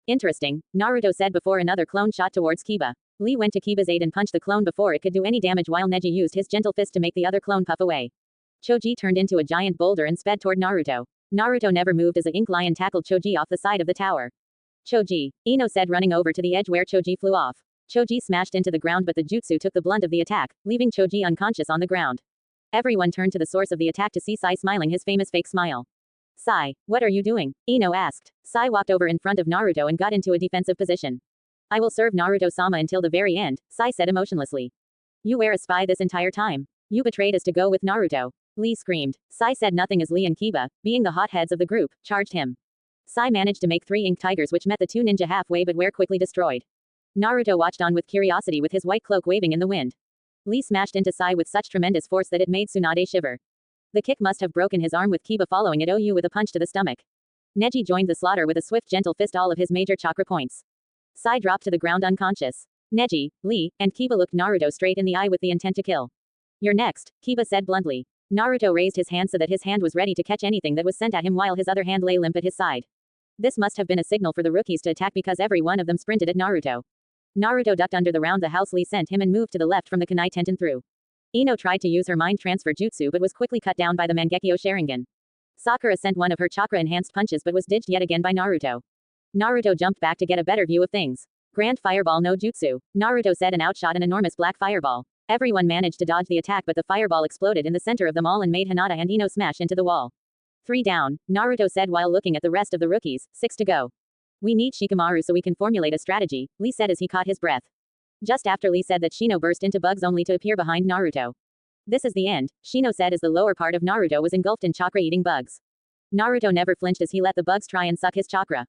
Interesting, Naruto said before another clone shot towards Kiba. Lee went to Kiba's aid and punched the clone before it could do any damage while Neji used his gentle fist to make the other clone puff away. Choji turned into a giant boulder and sped toward Naruto. Naruto never moved as a ink lion tackled Choji off the side of the tower. Choji, Ino said running over to the edge where Choji flew off. Choji smashed into the ground but the jutsu took the blunt of the attack, leaving Choji unconscious on the ground. Everyone turned to the source of the attack to see Sai smiling his famous fake smile. Sai, what are you doing? Ino asked. Sai walked over in front of Naruto and got into a defensive position. I will serve Naruto-sama until the very end, Sai said emotionlessly. You were a spy this entire time. You betrayed us to go with Naruto. Lee screamed. Sai said nothing as Lee and Kiba, being the hotheads of the group, charged him. Sai managed to make 3 ink tigers which met the 2 ninja halfway but were quickly destroyed. Naruto watched on with curiosity with his white cloak waving in the wind. Lee smashed into Sai with such tremendous force that it made Tsunade shiver. The kick must have broken his arm with Kiba following it with a punch to the stomach. Neji joined the slaughter with a swift gentle fist all of his major chakra points. Sai dropped to the ground unconscious. Neji, Lee, and Kiba looked Naruto straight in the eye with the intent to kill. You're next, Kiba said bluntly. Naruto raised his hand so that his hand was ready to catch anything that was sent at him while his other hand lay limp at his side. This must have been a signal for the rookies to attack because every one of them sprinted at Naruto. Naruto ducked under the round the house Lee sent him and moved to the left from the kunai Tenten threw. Ino tried to use her mind transfer jutsu but was quickly cut down by the Mangekyo Sharingan. Sakura sent one of her chakra-enhanced punches but was dodged yet again by Naruto. Naruto jumped back to get a better view of things. Grand Fireball no Jutsu, Naruto said and outshot an enormous black fireball. Everyone managed to dodge the attack but the fireball exploded in the center of them all and made Hinata and Ino smash into the wall. 3 down, Naruto said while looking at the rest of the rookies, 6 to go. We need Shikamaru so we can formulate a strategy, Lee said as he caught his breath. Just after Lee said that Shino burst into bugs only to appear behind Naruto. This is the end, Shino said as the lower part of Naruto was engulfed in chakra-eating bugs. Naruto never flinched as he let the bugs try and suck his chakra.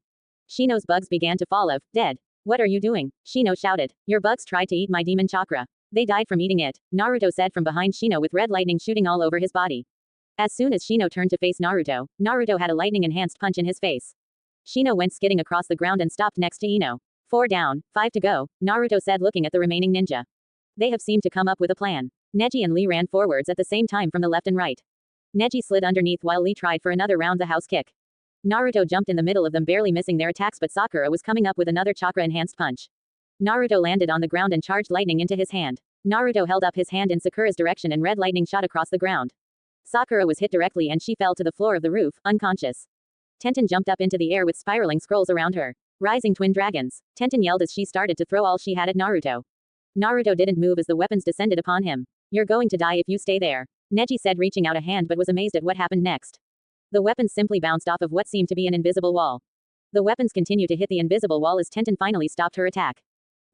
Shino's bugs began to fall off, dead. What are you doing? Shino shouted. Your bugs tried to eat my demon chakra. They died from eating it, Naruto said from behind Shino with red lightning shooting all over his body. As soon as Shino turned to face Naruto, Naruto had a lightning-enhanced punch in his face. Shino went skidding across the ground and stopped next to Ino. 4 down, 5 to go, Naruto said looking at the remaining ninja. They have seemed to come up with a plan. Neji and Lee ran forwards at the same time from the left and right. Neji slid underneath while Lee tried for another round-the-house kick. Naruto jumped in the middle of them barely missing their attacks but Sakura was coming up with another chakra-enhanced punch. Naruto landed on the ground and charged lightning into his hand. Naruto held up his hand in Sakura's direction and red lightning shot across the ground. Sakura was hit directly and she fell to the floor of the roof, unconscious. Tenten jumped up into the air with spiraling scrolls around her. Rising twin dragons. Tenten yelled as she started to throw all she had at Naruto. Naruto didn't move as the weapons descended upon him. You're going to die if you stay there, Neji said reaching out a hand but was amazed at what happened next. The weapons simply bounced off of what seemed to be an invisible wall. The weapons continued to hit the invisible wall as Tenten finally stopped her attack.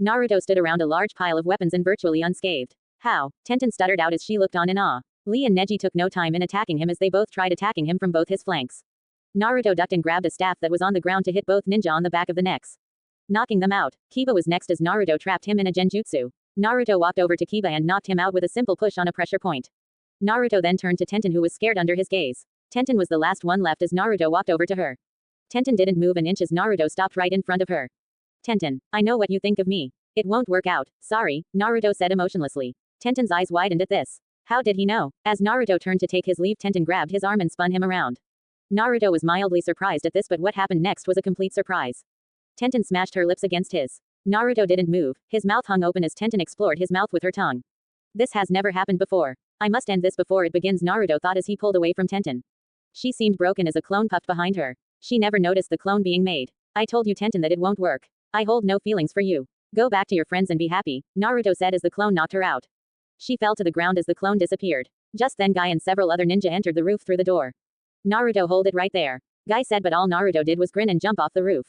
Naruto stood around a large pile of weapons and virtually unscathed. How? Tenten stuttered out as she looked on in awe. Lee and Neji took no time in attacking him as they both tried attacking him from both his flanks. Naruto ducked and grabbed a staff that was on the ground to hit both ninja on the back of the necks, knocking them out. Kiba was next as Naruto trapped him in a genjutsu. Naruto walked over to Kiba and knocked him out with a simple push on a pressure point. Naruto then turned to Tenten who was scared under his gaze. Tenten was the last one left as Naruto walked over to her. Tenten didn't move an inch as Naruto stopped right in front of her. Tenten, I know what you think of me. It won't work out, sorry, Naruto said emotionlessly. Tenten's eyes widened at this. How did he know? As Naruto turned to take his leave, Tenten grabbed his arm and spun him around. Naruto was mildly surprised at this but what happened next was a complete surprise. Tenten smashed her lips against his. Naruto didn't move, his mouth hung open as Tenten explored his mouth with her tongue. This has never happened before. I must end this before it begins, Naruto thought as he pulled away from Tenten. She seemed broken as a clone puffed behind her. She never noticed the clone being made. I told you Tenten that it won't work. I hold no feelings for you. Go back to your friends and be happy, Naruto said as the clone knocked her out. She fell to the ground as the clone disappeared. Just then Guy and several other ninja entered the roof through the door. Naruto, hold it right there, Guy said but all Naruto did was grin and jump off the roof.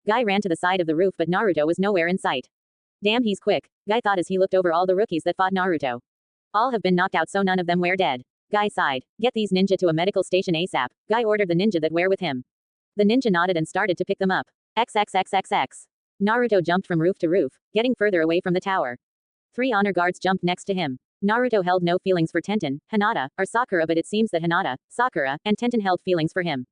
Guy ran to the side of the roof but Naruto was nowhere in sight. Damn, he's quick, Guy thought as he looked over all the rookies that fought Naruto. All have been knocked out so none of them were dead. Guy sighed. Get these ninja to a medical station ASAP, Guy ordered the ninja that were with him. The ninja nodded and started to pick them up. XXXXX. Naruto jumped from roof to roof, getting further away from the tower. 3 honor guards jumped next to him. Naruto held no feelings for Tenten, Hinata, or Sakura, but it seems that Hinata, Sakura, and Tenten held feelings for him.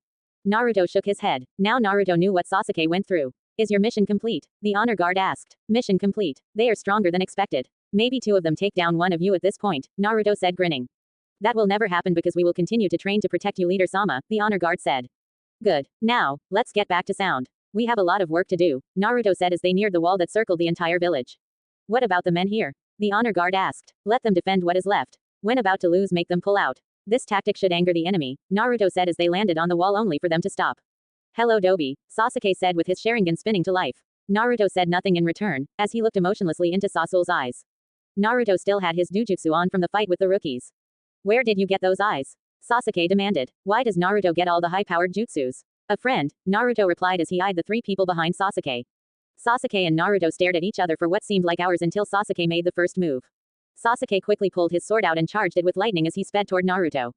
Naruto shook his head. Now Naruto knew what Sasuke went through. Is your mission complete? The honor guard asked. Mission complete. They are stronger than expected. Maybe two of them take down one of you at this point, Naruto said, grinning. That will never happen because we will continue to train to protect you, Leader Sama, the honor guard said. Good. Now, let's get back to sound. We have a lot of work to do, Naruto said as they neared the wall that circled the entire village. What about the men here? The honor guard asked. Let them defend what is left. When about to lose, make them pull out. This tactic should anger the enemy, Naruto said as they landed on the wall only for them to stop. Hello Dobi, Sasuke said with his Sharingan spinning to life. Naruto said nothing in return, as he looked emotionlessly into Sasuke's eyes. Naruto still had his Jujutsu on from the fight with the rookies. Where did you get those eyes? Sasuke demanded. Why does Naruto get all the high-powered jutsus? A friend, Naruto replied as he eyed the three people behind Sasuke. Sasuke and Naruto stared at each other for what seemed like hours until Sasuke made the first move. Sasuke quickly pulled his sword out and charged it with lightning as he sped toward Naruto.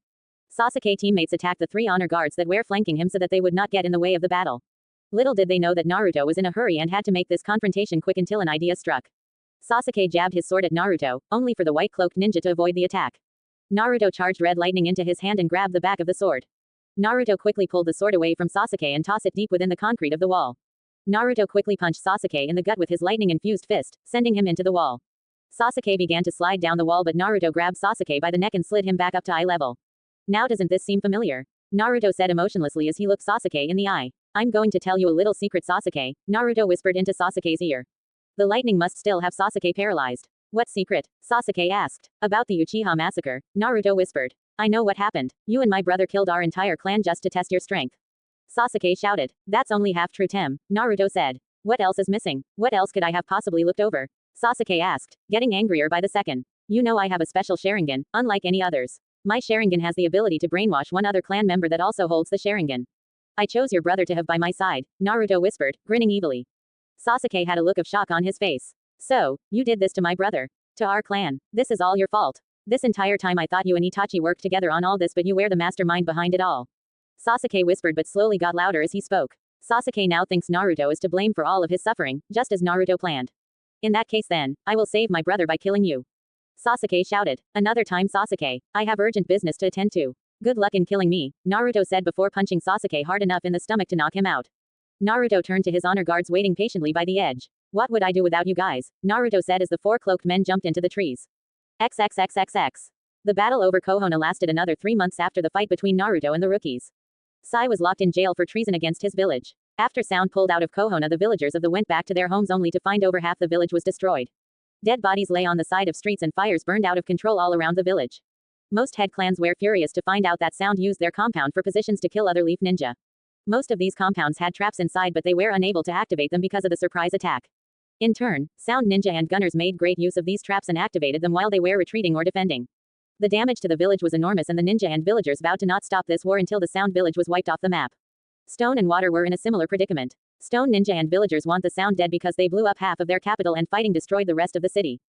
Sasuke teammates attacked the three honor guards that were flanking him so that they would not get in the way of the battle. Little did they know that Naruto was in a hurry and had to make this confrontation quick until an idea struck. Sasuke jabbed his sword at Naruto, only for the white-cloaked ninja to avoid the attack. Naruto charged red lightning into his hand and grabbed the back of the sword. Naruto quickly pulled the sword away from Sasuke and tossed it deep within the concrete of the wall. Naruto quickly punched Sasuke in the gut with his lightning-infused fist, sending him into the wall. Sasuke began to slide down the wall, but Naruto grabbed Sasuke by the neck and slid him back up to eye level. Now doesn't this seem familiar? Naruto said emotionlessly as he looked Sasuke in the eye. I'm going to tell you a little secret, Sasuke, Naruto whispered into Sasuke's ear. The lightning must still have Sasuke paralyzed. What secret? Sasuke asked. About the Uchiha massacre, Naruto whispered. I know what happened. You and my brother killed our entire clan just to test your strength. Sasuke shouted. That's only half true, Tem, Naruto said. What else is missing? What else could I have possibly looked over? Sasuke asked, getting angrier by the second. You know I have a special Sharingan, unlike any others. My Sharingan has the ability to brainwash one other clan member that also holds the Sharingan. I chose your brother to have by my side, Naruto whispered, grinning evilly. Sasuke had a look of shock on his face. So, you did this to my brother. To our clan. This is all your fault. This entire time I thought you and Itachi worked together on all this, but you were the mastermind behind it all. Sasuke whispered but slowly got louder as he spoke. Sasuke now thinks Naruto is to blame for all of his suffering, just as Naruto planned. In that case then, I will save my brother by killing you. Sasuke shouted. Another time, Sasuke. I have urgent business to attend to. Good luck in killing me, Naruto said before punching Sasuke hard enough in the stomach to knock him out. Naruto turned to his honor guards waiting patiently by the edge. What would I do without you guys? Naruto said as the four cloaked men jumped into the trees. XXXXX. The battle over Konoha lasted another 3 months after the fight between Naruto and the rookies. Sai was locked in jail for treason against his village. After Sound pulled out of Konoha, the villagers of the went back to their homes only to find over half the village was destroyed. Dead bodies lay on the side of streets and fires burned out of control all around the village. Most head clans were furious to find out that Sound used their compound for positions to kill other Leaf Ninja. Most of these compounds had traps inside, but they were unable to activate them because of the surprise attack. In turn, Sound Ninja and gunners made great use of these traps and activated them while they were retreating or defending. The damage to the village was enormous, and the ninja and villagers vowed to not stop this war until the Sound village was wiped off the map. Stone and Water were in a similar predicament. Stone Ninja and villagers want the Sound dead because they blew up half of their capital and fighting destroyed the rest of the city.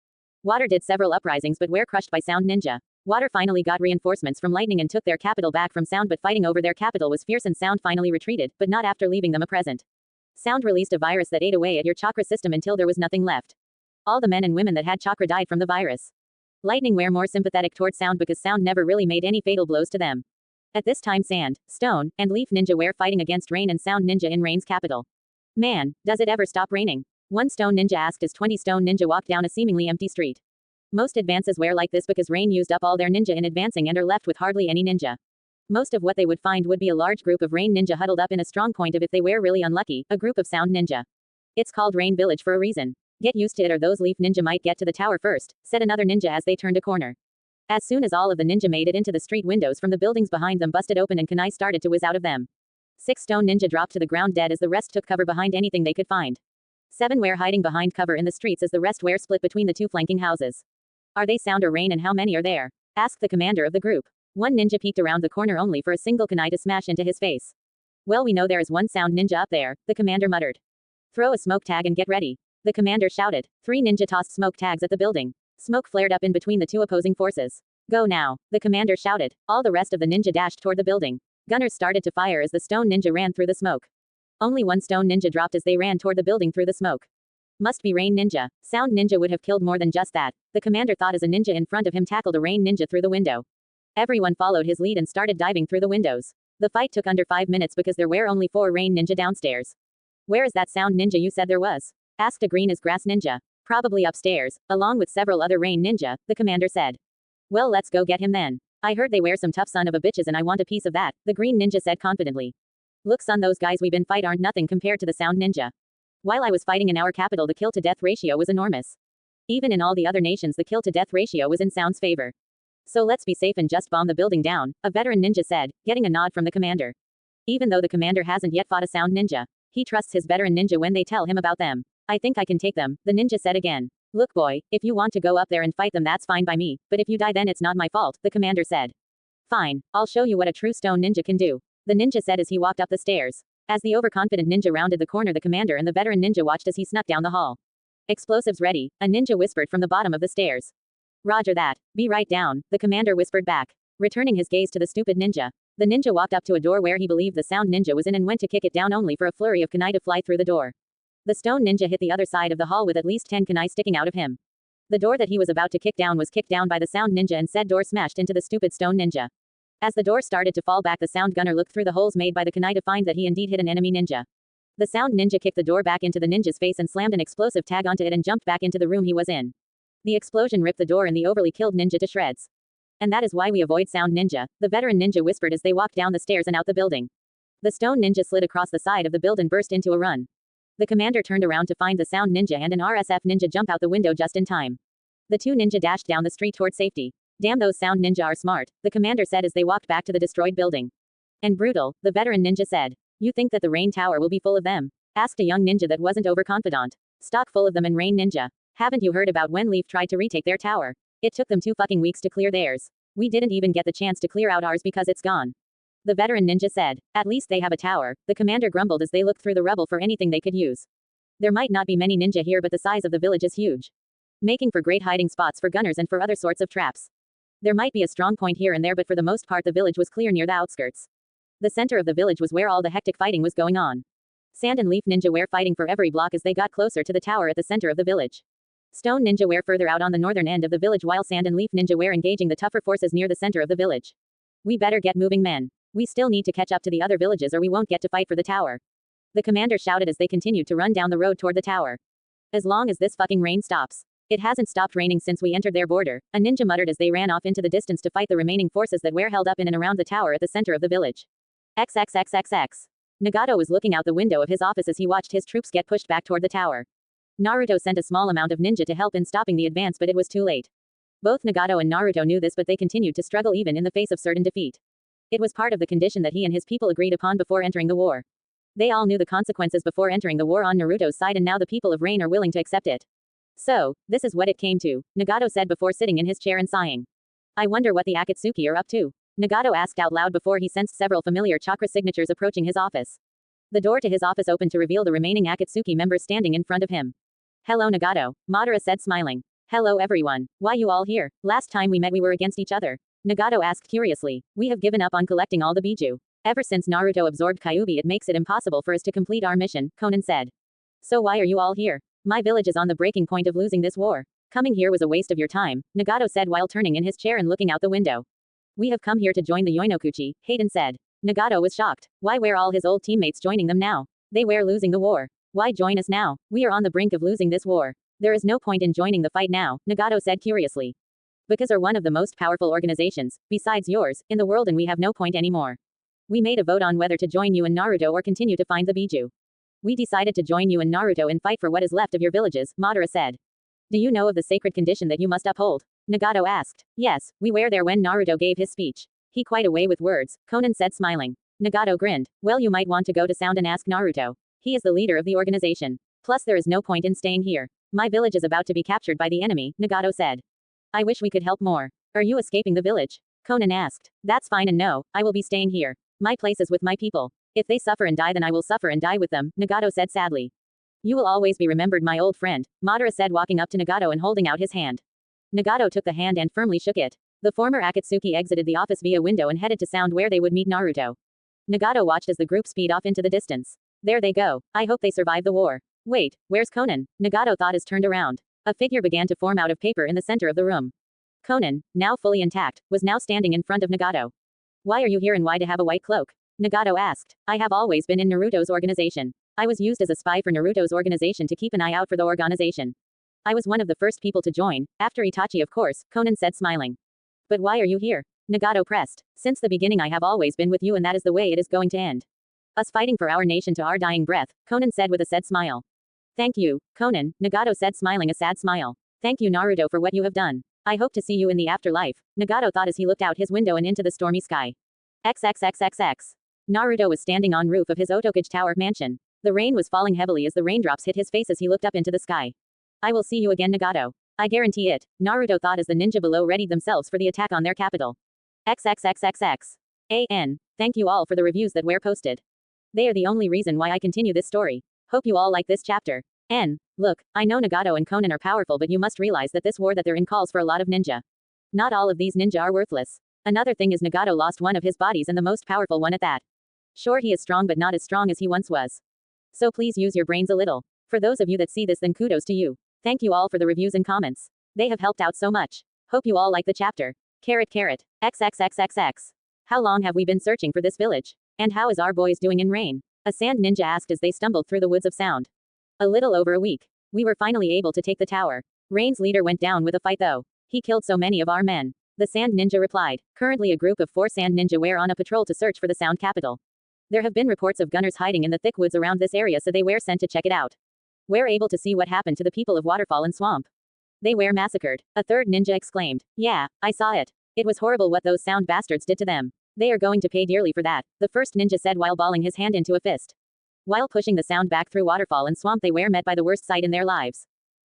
Water did several uprisings but were crushed by Sound Ninja. Water finally got reinforcements from Lightning and took their capital back from Sound, but fighting over their capital was fierce and Sound finally retreated, but not after leaving them a present. Sound released a virus that ate away at your chakra system until there was nothing left. All the men and women that had chakra died from the virus. Lightning were more sympathetic towards Sound because Sound never really made any fatal blows to them. At this time Sand, Stone, and Leaf Ninja were fighting against Rain and Sound Ninja in Rain's capital. Man, does it ever stop raining? One Stone Ninja asked as 20 Stone Ninja walked down a seemingly empty street. Most advances were like this because Rain used up all their ninja in advancing and are left with hardly any ninja. Most of what they would find would be a large group of Rain Ninja huddled up in a strong point of, if they were really unlucky, a group of Sound Ninja. It's called Rain Village for a reason. Get used to it or those Leaf Ninja might get to the tower first, said another ninja as they turned a corner. As soon as all of the ninja made it into the street, windows from the buildings behind them busted open and kunai started to whiz out of them. 6 Stone Ninja dropped to the ground dead as the rest took cover behind anything they could find. 7 were hiding behind cover in the streets as the rest were split between the 2 flanking houses. Are they Sound or Rain, and how many are there? Asked the commander of the group. One ninja peeked around the corner only for a single kunai to smash into his face. Well, we know there is one Sound Ninja up there, the commander muttered. Throw a smoke tag and get ready. The commander shouted. 3 ninja tossed smoke tags at the building. Smoke flared up in between the 2 opposing forces. Go now, the commander shouted. All the rest of the ninja dashed toward the building. Gunners started to fire as the Stone Ninja ran through the smoke. Only one Stone Ninja dropped as they ran toward the building through the smoke. Must be Rain Ninja. Sound Ninja would have killed more than just that. The commander thought as a ninja in front of him tackled a Rain Ninja through the window. Everyone followed his lead and started diving through the windows. The fight took under 5 minutes because there were only 4 Rain Ninja downstairs. Where is that Sound Ninja you said there was? Asked a green as grass ninja. Probably upstairs, along with several other Rain Ninja, the commander said. Well, let's go get him then. I heard they wear some tough son of a bitches and I want a piece of that, the green ninja said confidently. Look son, those guys we been fight aren't nothing compared to the Sound Ninja. While I was fighting in our capital, the kill to death ratio was enormous. Even in all the other nations the kill to death ratio was in Sound's favor. So let's be safe and just bomb the building down, a veteran ninja said, getting a nod from the commander. Even though the commander hasn't yet fought a Sound Ninja, he trusts his veteran ninja when they tell him about them. I think I can take them, the ninja said again. Look boy, if you want to go up there and fight them that's fine by me, but if you die then it's not my fault, the commander said. Fine, I'll show you what a true stone ninja can do, the ninja said as he walked up the stairs. As the overconfident ninja rounded the corner, the commander and the veteran ninja watched as he snuck down the hall. Explosives ready, a ninja whispered from the bottom of the stairs. Roger that, be right down, the commander whispered back, returning his gaze to the stupid ninja. The ninja walked up to a door where he believed the Sound Ninja was in and went to kick it down only for a flurry of kunai to fly through the door. The stone ninja hit the other side of the hall with at least 10 kunai sticking out of him. The door that he was about to kick down was kicked down by the Sound Ninja and said door smashed into the stupid stone ninja. As the door started to fall back, the Sound Gunner looked through the holes made by the kunai to find that he indeed hit an enemy ninja. The Sound Ninja kicked the door back into the ninja's face and slammed an explosive tag onto it and jumped back into the room he was in. The explosion ripped the door and the overly killed ninja to shreds. And that is why we avoid Sound Ninja, the veteran ninja whispered as they walked down the stairs and out the building. The stone ninja slid across the side of the building and burst into a run. The commander turned around to find the Sound Ninja and an RSF ninja jump out the window just in time. The two ninja dashed down the street toward safety. Damn, those Sound Ninja are smart, the commander said as they walked back to the destroyed building. And brutal, the veteran ninja said. You think that the Rain Tower will be full of them? Asked a young ninja that wasn't overconfident. Stock full of them in Rain Ninja. Haven't you heard about when Leaf tried to retake their tower? It took them 2 fucking weeks to clear theirs. We didn't even get the chance to clear out ours because it's gone. The veteran ninja said. At least they have a tower, the commander grumbled as they looked through the rubble for anything they could use. There might not be many ninja here, but the size of the village is huge, making for great hiding spots for gunners and for other sorts of traps. There might be a strong point here and there, but for the most part the village was clear near the outskirts. The center of the village was where all the hectic fighting was going on. Sand and Leaf Ninja were fighting for every block as they got closer to the tower at the center of the village. Stone Ninja were further out on the northern end of the village, while Sand and Leaf Ninja were engaging the tougher forces near the center of the village. We better get moving, men. We still need to catch up to the other villages or we won't get to fight for the tower, the commander shouted as they continued to run down the road toward the tower. As long as this fucking rain stops. It hasn't stopped raining since we entered their border, a ninja muttered as they ran off into the distance to fight the remaining forces that were held up in and around the tower at the center of the village. XXXXX. Nagato was looking out the window of his office as he watched his troops get pushed back toward the tower. Naruto sent a small amount of ninja to help in stopping the advance, but it was too late. Both Nagato and Naruto knew this, but they continued to struggle even in the face of certain defeat. It was part of the condition that he and his people agreed upon before entering the war. They all knew the consequences before entering the war on Naruto's side, and now the people of Rain are willing to accept it. So, this is what it came to, Nagato said before sitting in his chair and sighing. I wonder what the Akatsuki are up to, Nagato asked out loud before he sensed several familiar chakra signatures approaching his office. The door to his office opened to reveal the remaining Akatsuki members standing in front of him. Hello Nagato, Madara said smiling. Hello everyone, why you all here? Last time we met we were against each other, Nagato asked curiously. We have given up on collecting all the Biju. Ever since Naruto absorbed Kyuubi, it makes it impossible for us to complete our mission, Konan said. So why are you all here? My village is on the breaking point of losing this war. Coming here was a waste of your time, Nagato said while turning in his chair and looking out the window. We have come here to join the Yoinokuchi, Hayden said. Nagato was shocked. Why were all his old teammates joining them now? They were losing the war. Why join us now? We are on the brink of losing this war. There is no point in joining the fight now, Nagato said curiously. Because are one of the most powerful organizations, besides yours, in the world, and we have no point anymore. We made a vote on whether to join you and Naruto or continue to find the Biju. We decided to join you and Naruto and fight for what is left of your villages, Madara said. Do you know of the sacred condition that you must uphold? Nagato asked. Yes, we were there when Naruto gave his speech. He quite away with words, Konan said smiling. Nagato grinned. Well, you might want to go to Sound and ask Naruto. He is the leader of the organization. Plus there is no point in staying here. My village is about to be captured by the enemy, Nagato said. I wish we could help more. Are you escaping the village? Konan asked. That's fine, and no, I will be staying here. My place is with my people. If they suffer and die, then I will suffer and die with them, Nagato said sadly. You will always be remembered, my old friend, Madara said walking up to Nagato and holding out his hand. Nagato took the hand and firmly shook it. The former Akatsuki exited the office via window and headed to Sound where they would meet Naruto. Nagato watched as the group speed off into the distance. There they go. I hope they survive the war. Wait, where's Conan? Nagato thought as turned around. A figure began to form out of paper in the center of the room. Conan, now fully intact, was now standing in front of Nagato. Why are you here and why to have a white cloak? Nagato asked. I have always been in Naruto's organization. I was used as a spy for Naruto's organization to keep an eye out for the organization. I was one of the first people to join, after Itachi of course, Conan said smiling. But why are you here? Nagato pressed. Since the beginning I have always been with you and that is the way it is going to end. Us fighting for our nation to our dying breath, Conan said with a sad smile. Thank you, Conan, Nagato said smiling a sad smile. Thank you Naruto for what you have done. I hope to see you in the afterlife, Nagato thought as he looked out his window and into the stormy sky. XXXXX. Naruto was standing on roof of his Otokage Tower mansion. The rain was falling heavily as the raindrops hit his face as he looked up into the sky. I will see you again Nagato. I guarantee it, Naruto thought as the ninja below readied themselves for the attack on their capital. XXXXX. Thank you all for the reviews that were posted. They are the only reason why I continue this story. Hope you all like this chapter. Look, I know Nagato and Conan are powerful but you must realize that this war that they're in calls for a lot of ninja. Not all of these ninja are worthless. Another thing is Nagato lost one of his bodies and the most powerful one at that. Sure he is strong but not as strong as he once was. So please use your brains a little. For those of you that see this then kudos to you. Thank you all for the reviews and comments. They have helped out so much. Hope you all like the chapter. XXXXX. How long have we been searching for this village? And how is our boys doing in rain? A sand ninja asked as they stumbled through the woods of sound. A little over a week. We were finally able to take the tower. Rain's leader went down with a fight though. He killed so many of our men. The sand ninja replied. Currently a group of 4 sand ninja were on a patrol to search for the sound capital. There have been reports of gunners hiding in the thick woods around this area so they were sent to check it out. We're able to see what happened to the people of Waterfall and Swamp. They were massacred. A third ninja exclaimed. Yeah, I saw it. It was horrible what those sound bastards did to them. They are going to pay dearly for that, the first ninja said while balling his hand into a fist. While pushing the sound back through Waterfall and Swamp they were met by the worst sight in their lives.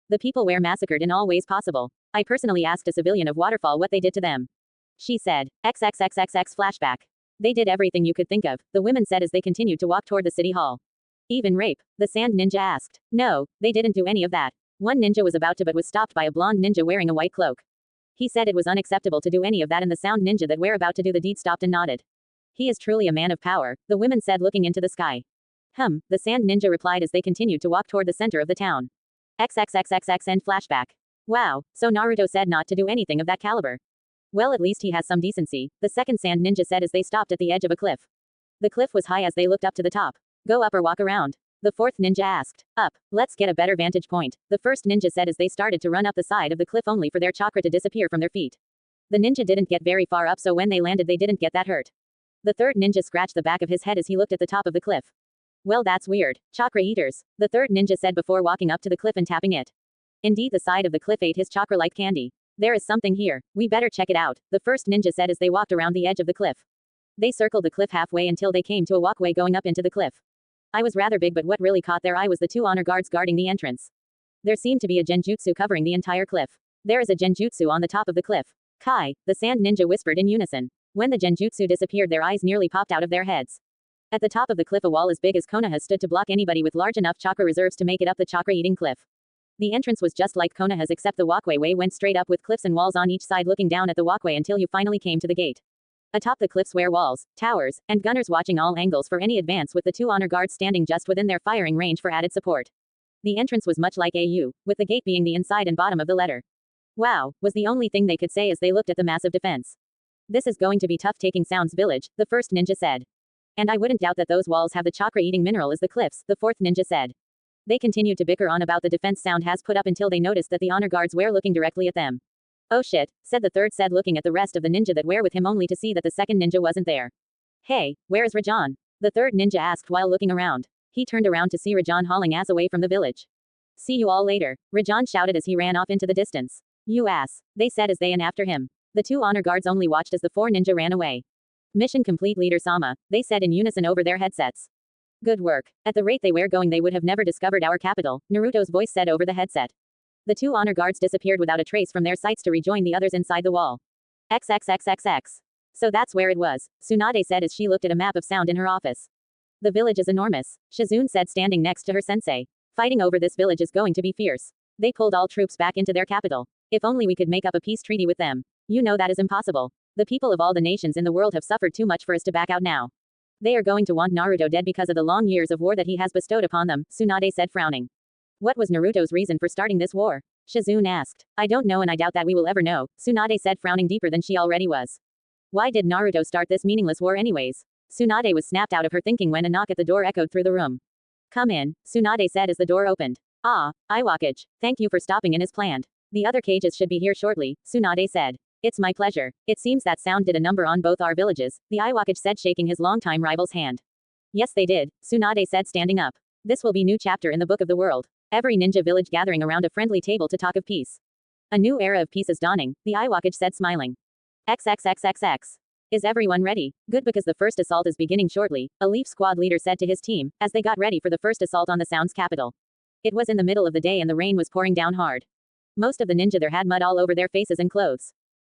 The people were massacred in all ways possible. I personally asked a civilian of Waterfall what they did to them. She said. XXXXX flashback. They did everything you could think of, the women said as they continued to walk toward the city hall. Even rape? The sand ninja asked. No, they didn't do any of that. One ninja was about to but was stopped by a blonde ninja wearing a white cloak. He said it was unacceptable to do any of that and the sound ninja that were about to do the deed stopped and nodded. He is truly a man of power, the women said looking into the sky. The sand ninja replied as they continued to walk toward the center of the town. XXXXX end flashback. Wow, so Naruto said not to do anything of that caliber. Well at least he has some decency, the second sand ninja said as they stopped at the edge of a cliff. The cliff was high as they looked up to the top. Go up or walk around? The fourth ninja asked. Up, let's get a better vantage point, the first ninja said as they started to run up the side of the cliff only for their chakra to disappear from their feet. The ninja didn't get very far up so when they landed they didn't get that hurt. The third ninja scratched the back of his head as he looked at the top of the cliff. Well that's weird, chakra eaters, the third ninja said before walking up to the cliff and tapping it. Indeed the side of the cliff ate his chakra like candy. There is something here, we better check it out, the first ninja said as they walked around the edge of the cliff. They circled the cliff halfway until they came to a walkway going up into the cliff. I was rather big but what really caught their eye was the 2 honor guards guarding the entrance. There seemed to be a genjutsu covering the entire cliff. There is a genjutsu on the top of the cliff. Kai, the sand ninja whispered in unison. When the genjutsu disappeared their eyes nearly popped out of their heads. At the top of the cliff a wall as big as Konoha stood to block anybody with large enough chakra reserves to make it up the chakra-eating cliff. The entrance was just like Konoha's except the walkway went straight up with cliffs and walls on each side looking down at the walkway until you finally came to the gate. Atop the cliffs were walls, towers, and gunners watching all angles for any advance with the 2 honor guards standing just within their firing range for added support. The entrance was much like a U, with the gate being the inside and bottom of the letter. Wow, was the only thing they could say as they looked at the massive defense. This is going to be tough taking Sound's village, the first ninja said. And I wouldn't doubt that those walls have the chakra-eating mineral as the cliffs, the fourth ninja said. They continued to bicker on about the defense Sound has put up until they noticed that the honor guards were looking directly at them. Oh shit, said the third said looking at the rest of the ninja that were with him only to see that the second ninja wasn't there. Hey, where is Rajan? The third ninja asked while looking around. He turned around to see Rajan hauling ass away from the village. See you all later, Rajan shouted as he ran off into the distance. You ass, they said as they ran after him. The 2 honor guards only watched as the 4 ninja ran away. Mission complete leader Sama, they said in unison over their headsets. Good work. At the rate they were going they would have never discovered our capital, Naruto's voice said over the headset. The 2 honor guards disappeared without a trace from their sights to rejoin the others inside the wall. XXXXX. So that's where it was, Tsunade said as she looked at a map of Sound in her office. The village is enormous, Shizune said standing next to her sensei. Fighting over this village is going to be fierce. They pulled all troops back into their capital. If only we could make up a peace treaty with them. You know that is impossible. The people of all the nations in the world have suffered too much for us to back out now. They are going to want Naruto dead because of the long years of war that he has bestowed upon them, Tsunade said frowning. What was Naruto's reason for starting this war? Shizune asked. I don't know and I doubt that we will ever know, Tsunade said, frowning deeper than she already was. Why did Naruto start this meaningless war anyways? Tsunade was snapped out of her thinking when a knock at the door echoed through the room. Come in, Tsunade said as the door opened. Ah, Iwakage, thank you for stopping in as planned. The other cages should be here shortly, Tsunade said. It's my pleasure. It seems that sound did a number on both our villages, the Iwakage said, shaking his longtime rival's hand. Yes they did, Tsunade said, standing up. This will be new chapter in the book of the world. Every ninja village gathering around a friendly table to talk of peace. A new era of peace is dawning, the Iwakage said, smiling. XXXXX. Is everyone ready? Good, because the first assault is beginning shortly, a Leaf Squad leader said to his team, as they got ready for the first assault on the Sound's capital. It was in the middle of the day and the rain was pouring down hard. Most of the ninja there had mud all over their faces and clothes.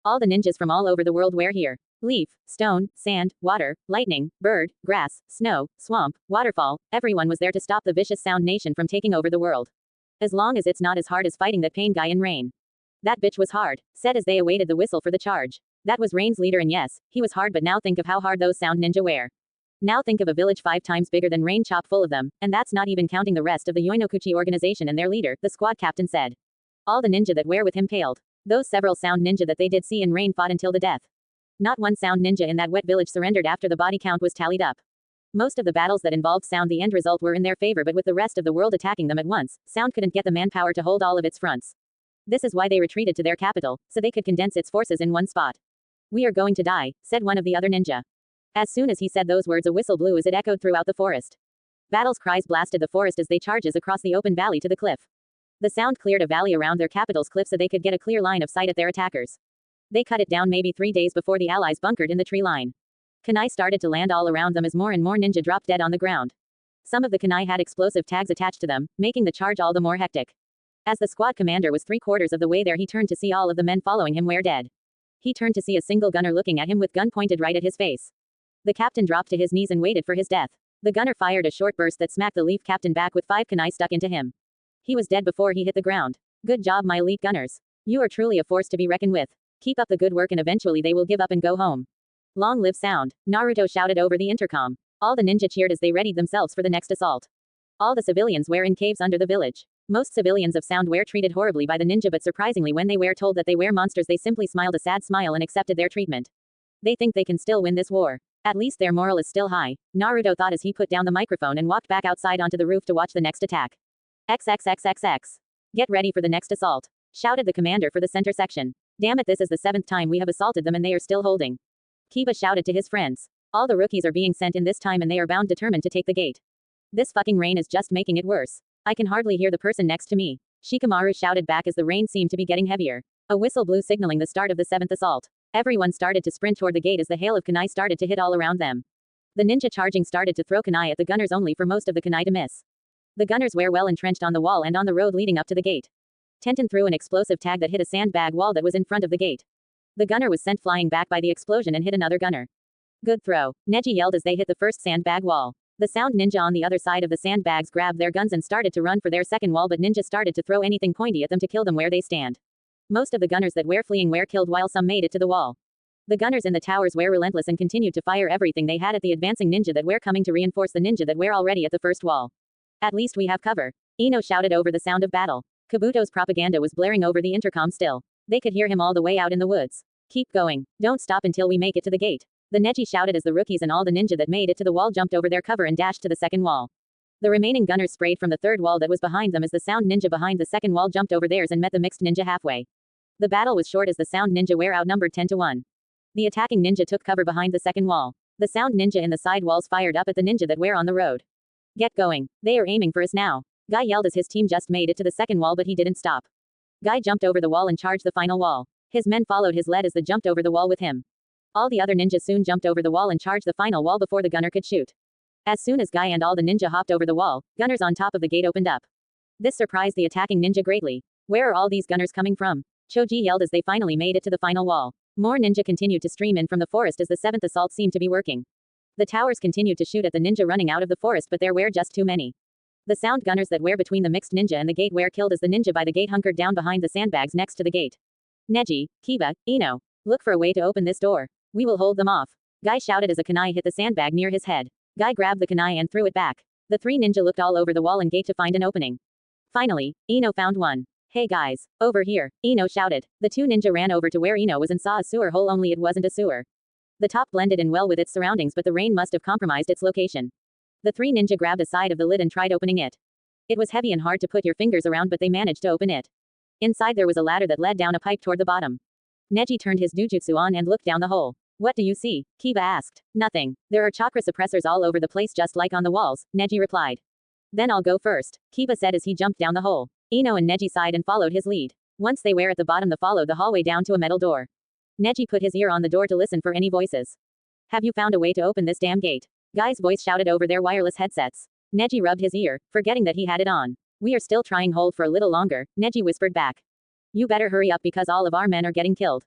All the ninjas from all over the world were here. Leaf, stone, sand, water, lightning, bird, grass, snow, swamp, waterfall, everyone was there to stop the vicious Sound Nation from taking over the world. As long as it's not as hard as fighting that pain guy in Rain. That bitch was hard, said as they awaited the whistle for the charge. That was Rain's leader, and yes, he was hard, but now think of how hard those Sound Ninja were. Now think of a village 5 times bigger than Rain, chock full of them, and that's not even counting the rest of the Yoinokuchi organization and their leader, the squad captain said. All the ninja that were with him paled. Those several Sound Ninja that they did see in Rain fought until the death. Not one Sound Ninja in that wet village surrendered after the body count was tallied up. Most of the battles that involved Sound, the end result were in their favor, but with the rest of the world attacking them at once, Sound couldn't get the manpower to hold all of its fronts. This is why they retreated to their capital, so they could condense its forces in one spot. We are going to die, said one of the other ninja. As soon as he said those words, a whistle blew as it echoed throughout the forest. Battle's cries blasted the forest as they charges across the open valley to the cliff. The Sound cleared a valley around their capital's cliff so they could get a clear line of sight at their attackers. They cut it down maybe 3 days before the allies bunkered in the tree line. Kunai started to land all around them as more and more ninja dropped dead on the ground. Some of the kunai had explosive tags attached to them, making the charge all the more hectic. As the squad commander was 3/4 of the way there, he turned to see all of the men following him were dead. He turned to see a single gunner looking at him with gun pointed right at his face. The captain dropped to his knees and waited for his death. The gunner fired a short burst that smacked the Leaf captain back with 5 kunai stuck into him. He was dead before he hit the ground. Good job, my elite gunners. You are truly a force to be reckoned with. Keep up the good work and eventually they will give up and go home. Long live Sound, Naruto shouted over the intercom. All the ninja cheered as they readied themselves for the next assault. All the civilians were in caves under the village. Most civilians of Sound were treated horribly by the ninja, but surprisingly when they were told that they were monsters, they simply smiled a sad smile and accepted their treatment. They think they can still win this war. At least their moral is still high, Naruto thought as he put down the microphone and walked back outside onto the roof to watch the next attack. XXXXX. Get ready for the next assault, shouted the commander for the center section. Damn it, this is the 7th time we have assaulted them and they are still holding. Kiba shouted to his friends. All the rookies are being sent in this time and they are bound determined to take the gate. This fucking rain is just making it worse. I can hardly hear the person next to me, Shikamaru shouted back as the rain seemed to be getting heavier. A whistle blew signaling the start of the 7th assault. Everyone started to sprint toward the gate as the hail of kunai started to hit all around them. The ninja charging started to throw kunai at the gunners, only for most of the kunai to miss. The gunners were well entrenched on the wall and on the road leading up to the gate. Tenten threw an explosive tag that hit a sandbag wall that was in front of the gate. The gunner was sent flying back by the explosion and hit another gunner. Good throw, Neji yelled as they hit the first sandbag wall. The Sound Ninja on the other side of the sandbags grabbed their guns and started to run for their second wall, but ninja started to throw anything pointy at them to kill them where they stand. Most of the gunners that were fleeing were killed while some made it to the wall. The gunners in the towers were relentless and continued to fire everything they had at the advancing ninja that were coming to reinforce the ninja that were already at the first wall. At least we have cover, Ino shouted over the sound of battle. Kabuto's propaganda was blaring over the intercom still. They could hear him all the way out in the woods. Keep going. Don't stop until we make it to the gate. The Neji shouted as the rookies and all the ninja that made it to the wall jumped over their cover and dashed to the second wall. The remaining gunners sprayed from the third wall that was behind them as the Sound Ninja behind the second wall jumped over theirs and met the mixed ninja halfway. The battle was short as the Sound Ninja were outnumbered 10-1. The attacking ninja took cover behind the second wall. The Sound Ninja in the side walls fired up at the ninja that were on the road. Get going. They are aiming for us now, Guy yelled as his team just made it to the second wall, but he didn't stop. Guy jumped over the wall and charged the final wall. His men followed his lead as they jumped over the wall with him. All the other ninjas soon jumped over the wall and charged the final wall before the gunner could shoot. As soon as Guy and all the ninja hopped over the wall, gunners on top of the gate opened up. This surprised the attacking ninja greatly. Where are all these gunners coming from? Choji yelled as they finally made it to the final wall. More ninja continued to stream in from the forest as the 7th assault seemed to be working. The towers continued to shoot at the ninja running out of the forest, but there were just too many. The sound gunners that were between the mixed ninja and the gate were killed as the ninja by the gate hunkered down behind the sandbags next to the gate. Neji, Kiba, Ino, look for a way to open this door. We will hold them off, Guy shouted as a kunai hit the sandbag near his head. Guy grabbed the kunai and threw it back. The three ninja looked all over the wall and gate to find an opening. Finally, Ino found one. Hey guys, over here, Ino shouted. The two ninja ran over to where Ino was and saw a sewer hole, only it wasn't a sewer. The top blended in well with its surroundings, but the rain must have compromised its location. The three ninja grabbed a side of the lid and tried opening it. It was heavy and hard to put your fingers around, but they managed to open it. Inside there was a ladder that led down a pipe toward the bottom. Neji turned his dujutsu on and looked down the hole. What do you see? Kiba asked. Nothing. There are chakra suppressors all over the place just like on the walls, Neji replied. Then I'll go first, Kiba said as he jumped down the hole. Ino and Neji sighed and followed his lead. Once they were at the bottom, they followed the hallway down to a metal door. Neji put his ear on the door to listen for any voices. Have you found a way to open this damn gate? Guy's voice shouted over their wireless headsets. Neji rubbed his ear, forgetting that he had it on. We are still trying, hold for a little longer, Neji whispered back. You better hurry up because all of our men are getting killed.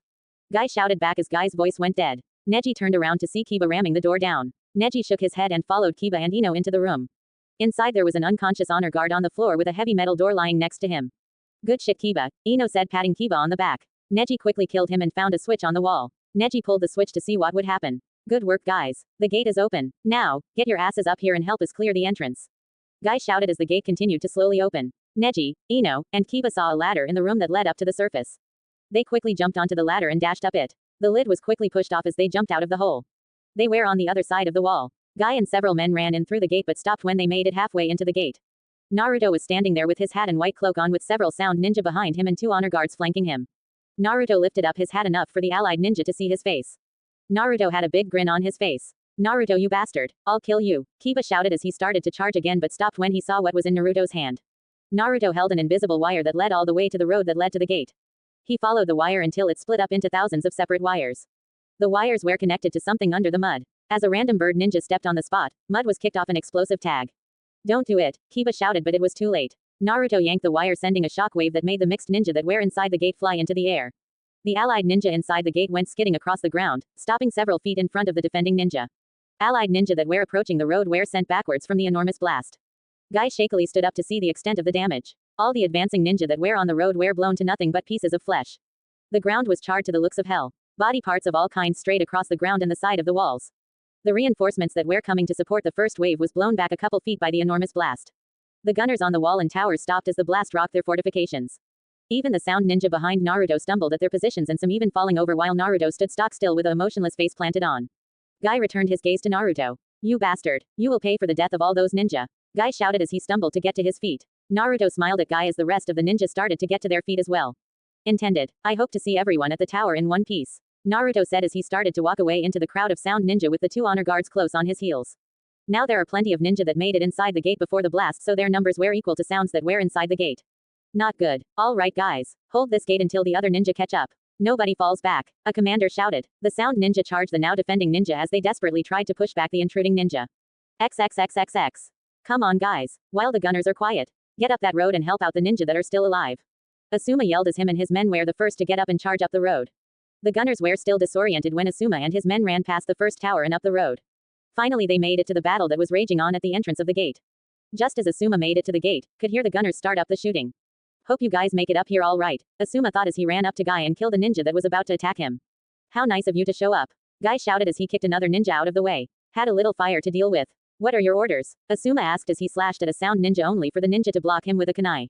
Guy shouted back as Guy's voice went dead. Neji turned around to see Kiba ramming the door down. Neji shook his head and followed Kiba and Ino into the room. Inside there was an unconscious honor guard on the floor with a heavy metal door lying next to him. Good shit, Kiba, Ino said, patting Kiba on the back. Neji quickly killed him and found a switch on the wall. Neji pulled the switch to see what would happen. Good work, guys. The gate is open. Now, get your asses up here and help us clear the entrance. Guy shouted as the gate continued to slowly open. Neji, Ino, and Kiba saw a ladder in the room that led up to the surface. They quickly jumped onto the ladder and dashed up it. The lid was quickly pushed off as they jumped out of the hole. They were on the other side of the wall. Guy and several men ran in through the gate but stopped when they made it halfway into the gate. Naruto was standing there with his hat and white cloak on with several sound ninja behind him and two honor guards flanking him. Naruto lifted up his hat enough for the allied ninja to see his face. Naruto had a big grin on his face. Naruto, you bastard, I'll kill you, Kiba shouted as he started to charge again but stopped when he saw what was in Naruto's hand. Naruto held an invisible wire that led all the way to the road that led to the gate. He followed the wire until it split up into thousands of separate wires. The wires were connected to something under the mud. As a random bird ninja stepped on the spot, mud was kicked off an explosive tag. Don't do it, Kiba shouted, but it was too late. Naruto yanked the wire, sending a shockwave that made the mixed ninja that were inside the gate fly into the air. The allied ninja inside the gate went skidding across the ground, stopping several feet in front of the defending ninja. Allied ninja that were approaching the road were sent backwards from the enormous blast. Guy shakily stood up to see the extent of the damage. All the advancing ninja that were on the road were blown to nothing but pieces of flesh. The ground was charred to the looks of hell. Body parts of all kinds strayed across the ground and the side of the walls. The reinforcements that were coming to support the first wave was blown back a couple feet by the enormous blast. The gunners on the wall and towers stopped as the blast rocked their fortifications. Even the sound ninja behind Naruto stumbled at their positions and some even falling over while Naruto stood stock still with a emotionless face planted on. Guy returned his gaze to Naruto. You bastard, you will pay for the death of all those ninja. Guy shouted as he stumbled to get to his feet. Naruto smiled at Guy as the rest of the ninja started to get to their feet as well. Intended, I hope to see everyone at the tower in one piece, Naruto said as he started to walk away into the crowd of sound ninja with the two honor guards close on his heels. Now there are plenty of ninja that made it inside the gate before the blast, so their numbers were equal to sounds that were inside the gate. Not good. All right guys, hold this gate until the other ninja catch up. Nobody falls back, a commander shouted. The sound ninja charged the now defending ninja as they desperately tried to push back the intruding ninja. XXXXX. Come on guys, while the gunners are quiet. Get up that road and help out the ninja that are still alive. Asuma yelled as him and his men were the first to get up and charge up the road. The gunners were still disoriented when Asuma and his men ran past the first tower and up the road. Finally they made it to the battle that was raging on at the entrance of the gate. Just as Asuma made it to the gate, could hear the gunners start up the shooting. Hope you guys make it up here all right, Asuma thought as he ran up to Guy and killed a ninja that was about to attack him. How nice of you to show up. Guy shouted as he kicked another ninja out of the way. Had a little fire to deal with. What are your orders? Asuma asked as he slashed at a sound ninja only for the ninja to block him with a kunai.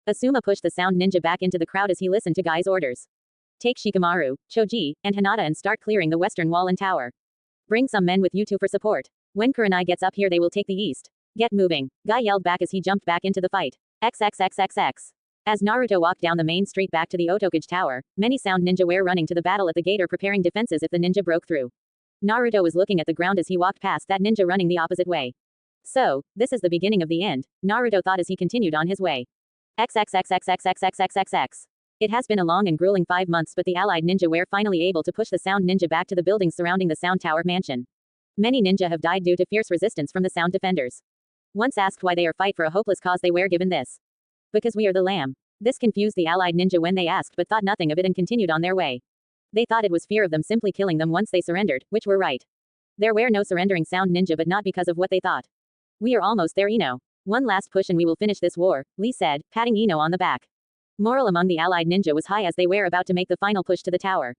Asuma pushed the sound ninja back into the crowd as he listened to Guy's orders. Take Shikamaru, Choji, and Hinata and start clearing the western wall and tower. Bring some men with you two for support. When Kurenai gets up here they will take the east. Get moving, Guy yelled back as he jumped back into the fight. XXXXX. As Naruto walked down the main street back to the Otokage Tower, many sound ninja were running to the battle at the gate or preparing defenses if the ninja broke through. Naruto was looking at the ground as he walked past that ninja running the opposite way. So, this is the beginning of the end, Naruto thought as he continued on his way. XXXXXXXXXX. It has been a long and grueling 5 months, but the allied ninja were finally able to push the sound ninja back to the buildings surrounding the sound tower mansion. Many ninja have died due to fierce resistance from the sound defenders. Once asked why they are fight for a hopeless cause, they were given this. Because we are the lamb. This confused the allied ninja when they asked but thought nothing of it and continued on their way. They thought it was fear of them simply killing them once they surrendered, which were right. There were no surrendering sound ninja, but not because of what they thought. We are almost there, Ino. One last push and we will finish this war, Lee said, patting Ino on the back. Morale among the allied ninja was high as they were about to make the final push to the tower.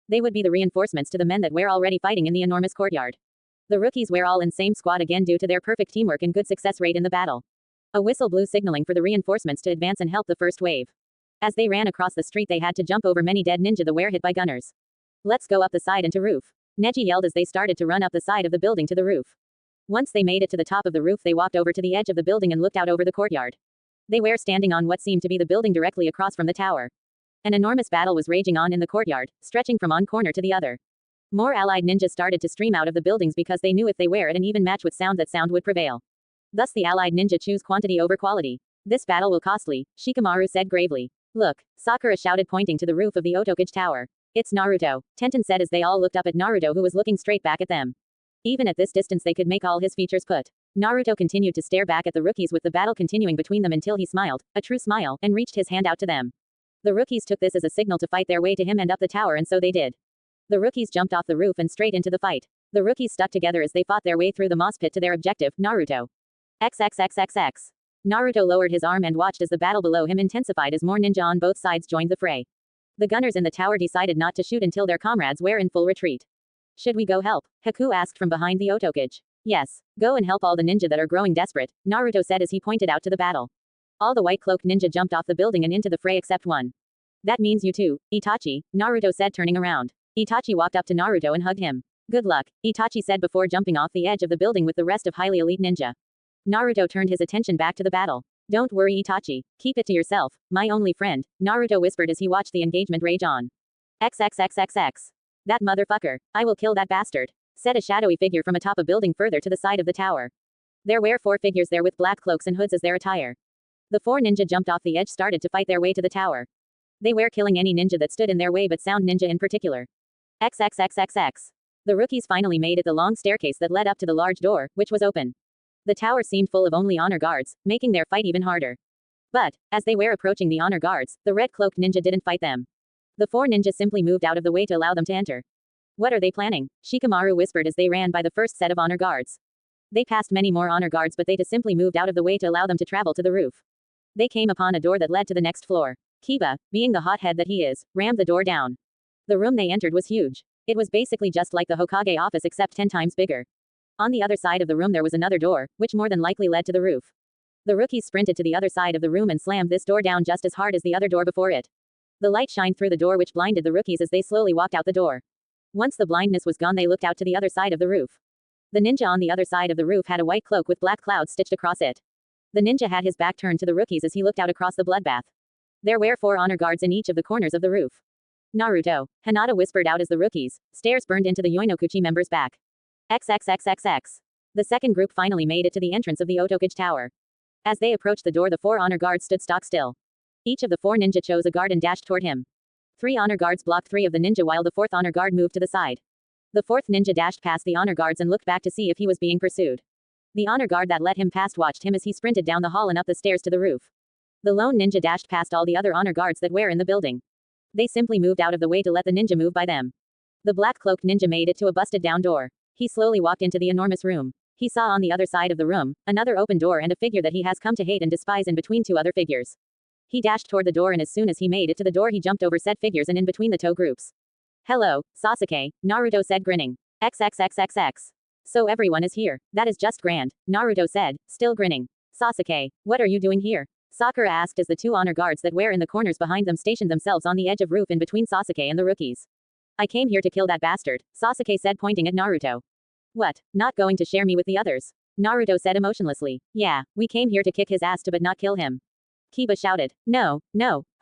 They would be the reinforcements to the men that were already fighting in the enormous courtyard. The rookies were all in same squad again due to their perfect teamwork and good success rate in the battle. A whistle blew signaling for the reinforcements to advance and help the first wave. As they ran across the street they had to jump over many dead ninja that were hit by gunners. Let's go up the side and to roof. Neji yelled as they started to run up the side of the building to the roof. Once they made it to the top of the roof they walked over to the edge of the building and looked out over the courtyard. They were standing on what seemed to be the building directly across from the tower. An enormous battle was raging on in the courtyard, stretching from one corner to the other. More allied ninjas started to stream out of the buildings because they knew if they were at an even match with sound that sound would prevail. Thus the allied ninja choose quantity over quality. This battle will costly, Shikamaru said gravely. Look, Sakura shouted pointing to the roof of the Otokage tower. It's Naruto, Tenten said as they all looked up at Naruto who was looking straight back at them. Even at this distance they could make all his features put. Naruto continued to stare back at the rookies with the battle continuing between them until he smiled, a true smile, and reached his hand out to them. The rookies took this as a signal to fight their way to him and up the tower and so they did. The rookies jumped off the roof and straight into the fight. The rookies stuck together as they fought their way through the moss pit to their objective, Naruto. XXXXX. Naruto lowered his arm and watched as the battle below him intensified as more ninja on both sides joined the fray. The gunners in the tower decided not to shoot until their comrades were in full retreat. Should we go help? Haku asked from behind the Otokage. Yes, go and help all the ninja that are growing desperate, Naruto said as he pointed out to the battle. All the white-cloaked ninja jumped off the building and into the fray except one. That means you too, Itachi, Naruto said turning around. Itachi walked up to Naruto and hugged him. Good luck, Itachi said before jumping off the edge of the building with the rest of highly elite ninja. Naruto turned his attention back to the battle. Don't worry Itachi, keep it to yourself, my only friend, Naruto whispered as he watched the engagement rage on. XXXXX. That motherfucker, I will kill that bastard, said a shadowy figure from atop a building further to the side of the tower. There were 4 figures there with black cloaks and hoods as their attire. The 4 ninja jumped off the edge started to fight their way to the tower. They were killing any ninja that stood in their way but sound ninja in particular. XXXXX. The rookies finally made it the long staircase that led up to the large door, which was open. The tower seemed full of only honor guards, making their fight even harder. But, as they were approaching the honor guards, the red-cloaked ninja didn't fight them. The 4 ninjas simply moved out of the way to allow them to enter. What are they planning? Shikamaru whispered as they ran by the first set of honor guards. They passed many more honor guards but they just simply moved out of the way to allow them to travel to the roof. They came upon a door that led to the next floor. Kiba, being the hothead that he is, rammed the door down. The room they entered was huge. It was basically just like the Hokage office except 10 times bigger. On the other side of the room there was another door, which more than likely led to the roof. The rookies sprinted to the other side of the room and slammed this door down just as hard as the other door before it. The light shined through the door which blinded the rookies as they slowly walked out the door. Once the blindness was gone they looked out to the other side of the roof. The ninja on the other side of the roof had a white cloak with black clouds stitched across it. The ninja had his back turned to the rookies as he looked out across the bloodbath. There were 4 honor guards in each of the corners of the roof. Naruto, Hinata whispered out as the rookies' stares burned into the Yoinokuchi member's back. XXXXX. The second group finally made it to the entrance of the Otokage tower. As they approached the door the 4 honor guards stood stock still. Each of the 4 ninja chose a guard and dashed toward him. 3 honor guards blocked 3 of the ninja while the 4th honor guard moved to the side. The 4th ninja dashed past the honor guards and looked back to see if he was being pursued. The honor guard that let him past watched him as he sprinted down the hall and up the stairs to the roof. The lone ninja dashed past all the other honor guards that were in the building. They simply moved out of the way to let the ninja move by them. The black-cloaked ninja made it to a busted-down door. He slowly walked into the enormous room. He saw on the other side of the room, another open door and a figure that he has come to hate and despise in between 2 other figures. He dashed toward the door and as soon as he made it to the door he jumped over said figures and in between the 2 groups. Hello, Sasuke, Naruto said grinning. XXXXX. So everyone is here. That is just grand, Naruto said, still grinning. Sasuke, what are you doing here? Sakura asked as the 2 honor guards that were in the corners behind them stationed themselves on the edge of roof in between Sasuke and the rookies. I came here to kill that bastard, Sasuke said pointing at Naruto. What, not going to share me with the others? Naruto said emotionlessly. Yeah, we came here to kick his ass to but not kill him. Kiba shouted. No,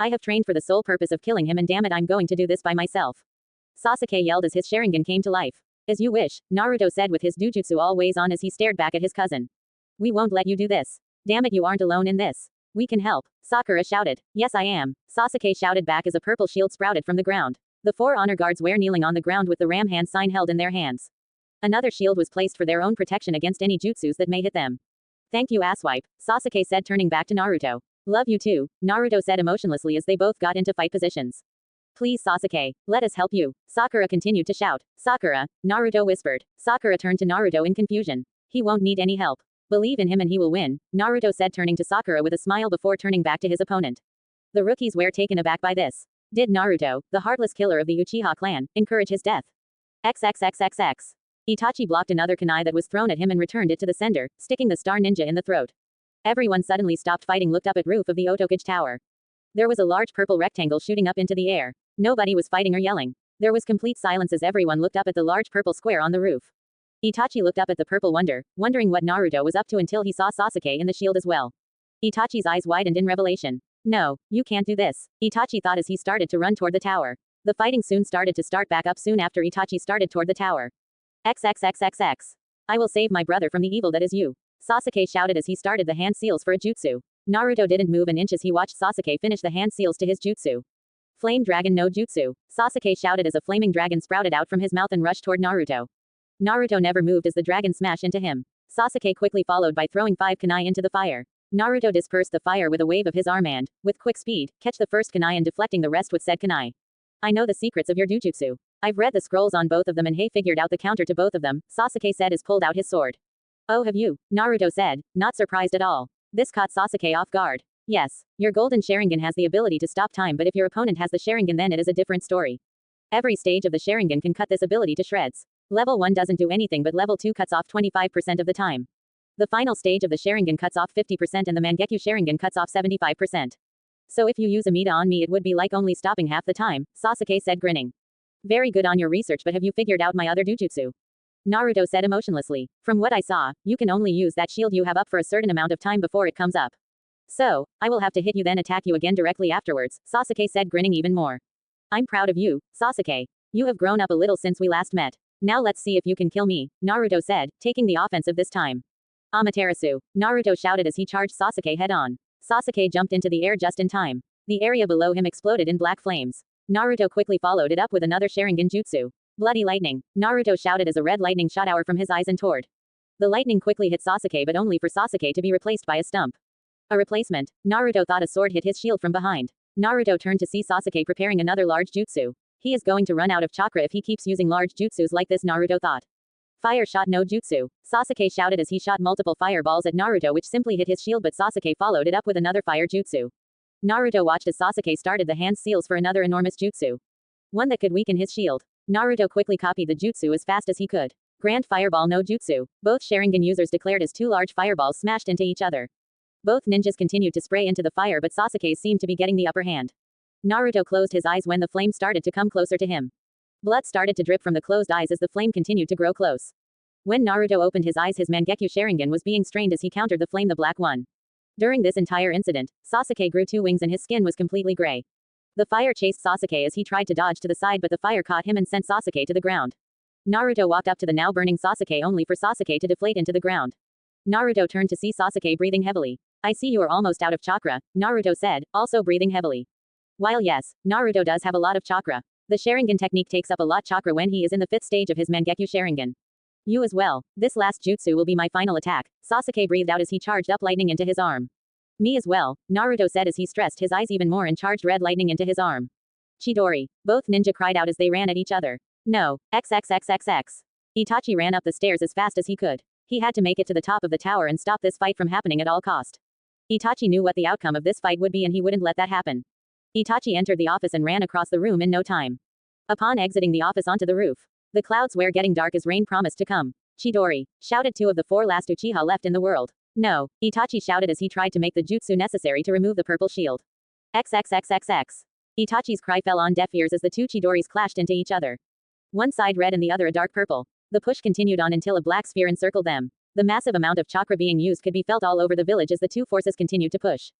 I have trained for the sole purpose of killing him and damn it I'm going to do this by myself. Sasuke yelled as his Sharingan came to life. As you wish, Naruto said with his Dujutsu always on as he stared back at his cousin. We won't let you do this. Damn it you aren't alone in this. We can help, Sakura shouted. Yes I am, Sasuke shouted back as a purple shield sprouted from the ground. The 4 honor guards were kneeling on the ground with the ram hand sign held in their hands. Another shield was placed for their own protection against any jutsus that may hit them. Thank you asswipe, Sasuke said turning back to Naruto. Love you too, Naruto said emotionlessly as they both got into fight positions. Please Sasuke, let us help you, Sakura continued to shout. Sakura, Naruto whispered. Sakura turned to Naruto in confusion. He won't need any help. Believe in him and he will win, Naruto said turning to Sakura with a smile before turning back to his opponent. The rookies were taken aback by this. Did Naruto, the heartless killer of the Uchiha clan, encourage his death? XXXXX. Itachi blocked another kunai that was thrown at him and returned it to the sender, sticking the star ninja in the throat. Everyone suddenly stopped fighting, looked up at roof of the Otokage Tower. There was a large purple rectangle shooting up into the air. Nobody was fighting or yelling. There was complete silence as everyone looked up at the large purple square on the roof. Itachi looked up at the purple wonder, wondering what Naruto was up to until he saw Sasuke in the shield as well. Itachi's eyes widened in revelation. No, you can't do this, Itachi thought as he started to run toward the tower. The fighting soon started to start back up soon after Itachi started toward the tower. XXXXX. I will save my brother from the evil that is you, Sasuke shouted as he started the hand seals for a jutsu. Naruto didn't move an inch as he watched Sasuke finish the hand seals to his jutsu. Flame Dragon no Jutsu, Sasuke shouted as a flaming dragon sprouted out from his mouth and rushed toward Naruto. Naruto never moved as the dragon smashed into him. Sasuke quickly followed by throwing 5 kunai into the fire. Naruto dispersed the fire with a wave of his arm and, with quick speed, catch the first kunai and deflecting the rest with said kunai. I know the secrets of your jujutsu. I've read the scrolls on both of them and have figured out the counter to both of them, Sasuke said as pulled out his sword. Oh, have you? Naruto said, not surprised at all. This caught Sasuke off guard. Yes, your golden Sharingan has the ability to stop time, but if your opponent has the Sharingan then it is a different story. Every stage of the Sharingan can cut this ability to shreds. Level 1 doesn't do anything but level 2 cuts off 25% of the time. The final stage of the Sharingan cuts off 50% and the Mangekyo Sharingan cuts off 75%. So if you use Amida on me it would be like only stopping half the time, Sasuke said grinning. Very good on your research, but have you figured out my other jujutsu? Naruto said emotionlessly. From what I saw, you can only use that shield you have up for a certain amount of time before it comes up. So, I will have to hit you then attack you again directly afterwards, Sasuke said grinning even more. I'm proud of you, Sasuke. You have grown up a little since we last met. Now let's see if you can kill me, Naruto said, taking the offensive this time. Amaterasu, Naruto shouted as he charged Sasuke head on. Sasuke jumped into the air just in time. The area below him exploded in black flames. Naruto quickly followed it up with another Sharingan jutsu. Bloody lightning, Naruto shouted as a red lightning shot out from his eyes and toward. The lightning quickly hit Sasuke but only for Sasuke to be replaced by a stump. A replacement, Naruto thought a sword hit his shield from behind. Naruto turned to see Sasuke preparing another large jutsu. He is going to run out of chakra if he keeps using large jutsus like this, Naruto thought. Fire shot no jutsu, Sasuke shouted as he shot multiple fireballs at Naruto which simply hit his shield, but Sasuke followed it up with another fire jutsu. Naruto watched as Sasuke started the hand seals for another enormous jutsu. One that could weaken his shield. Naruto quickly copied the jutsu as fast as he could. Grand Fireball no Jutsu, both Sharingan users declared as 2 large fireballs smashed into each other. Both ninjas continued to spray into the fire, but Sasuke seemed to be getting the upper hand. Naruto closed his eyes when the flame started to come closer to him. Blood started to drip from the closed eyes as the flame continued to grow close. When Naruto opened his eyes, his Mangekyo Sharingan was being strained as he countered the flame, the black one. During this entire incident, Sasuke grew 2 wings and his skin was completely gray. The fire chased Sasuke as he tried to dodge to the side, but the fire caught him and sent Sasuke to the ground. Naruto walked up to the now burning Sasuke only for Sasuke to deflate into the ground. Naruto turned to see Sasuke breathing heavily. I see you are almost out of chakra, Naruto said, also breathing heavily. While yes, Naruto does have a lot of chakra, the Sharingan technique takes up a lot chakra when he is in the 5th stage of his Mangekyo Sharingan. You as well. This last jutsu will be my final attack, Sasuke breathed out as he charged up lightning into his arm. Me as well, Naruto said as he stressed his eyes even more and charged red lightning into his arm. Chidori. Both ninja cried out as they ran at each other. No, XXXXX. Itachi ran up the stairs as fast as he could. He had to make it to the top of the tower and stop this fight from happening at all cost. Itachi knew what the outcome of this fight would be and he wouldn't let that happen. Itachi entered the office and ran across the room in no time. Upon exiting the office onto the roof, the clouds were getting dark as rain promised to come. Chidori, shouted 2 of the 4 last Uchiha left in the world. No, Itachi shouted as he tried to make the jutsu necessary to remove the purple shield. XXXXX. Itachi's cry fell on deaf ears as the 2 Chidoris clashed into each other. One side red and the other a dark purple. The push continued on until a black sphere encircled them. The massive amount of chakra being used could be felt all over the village as the 2 forces continued to push.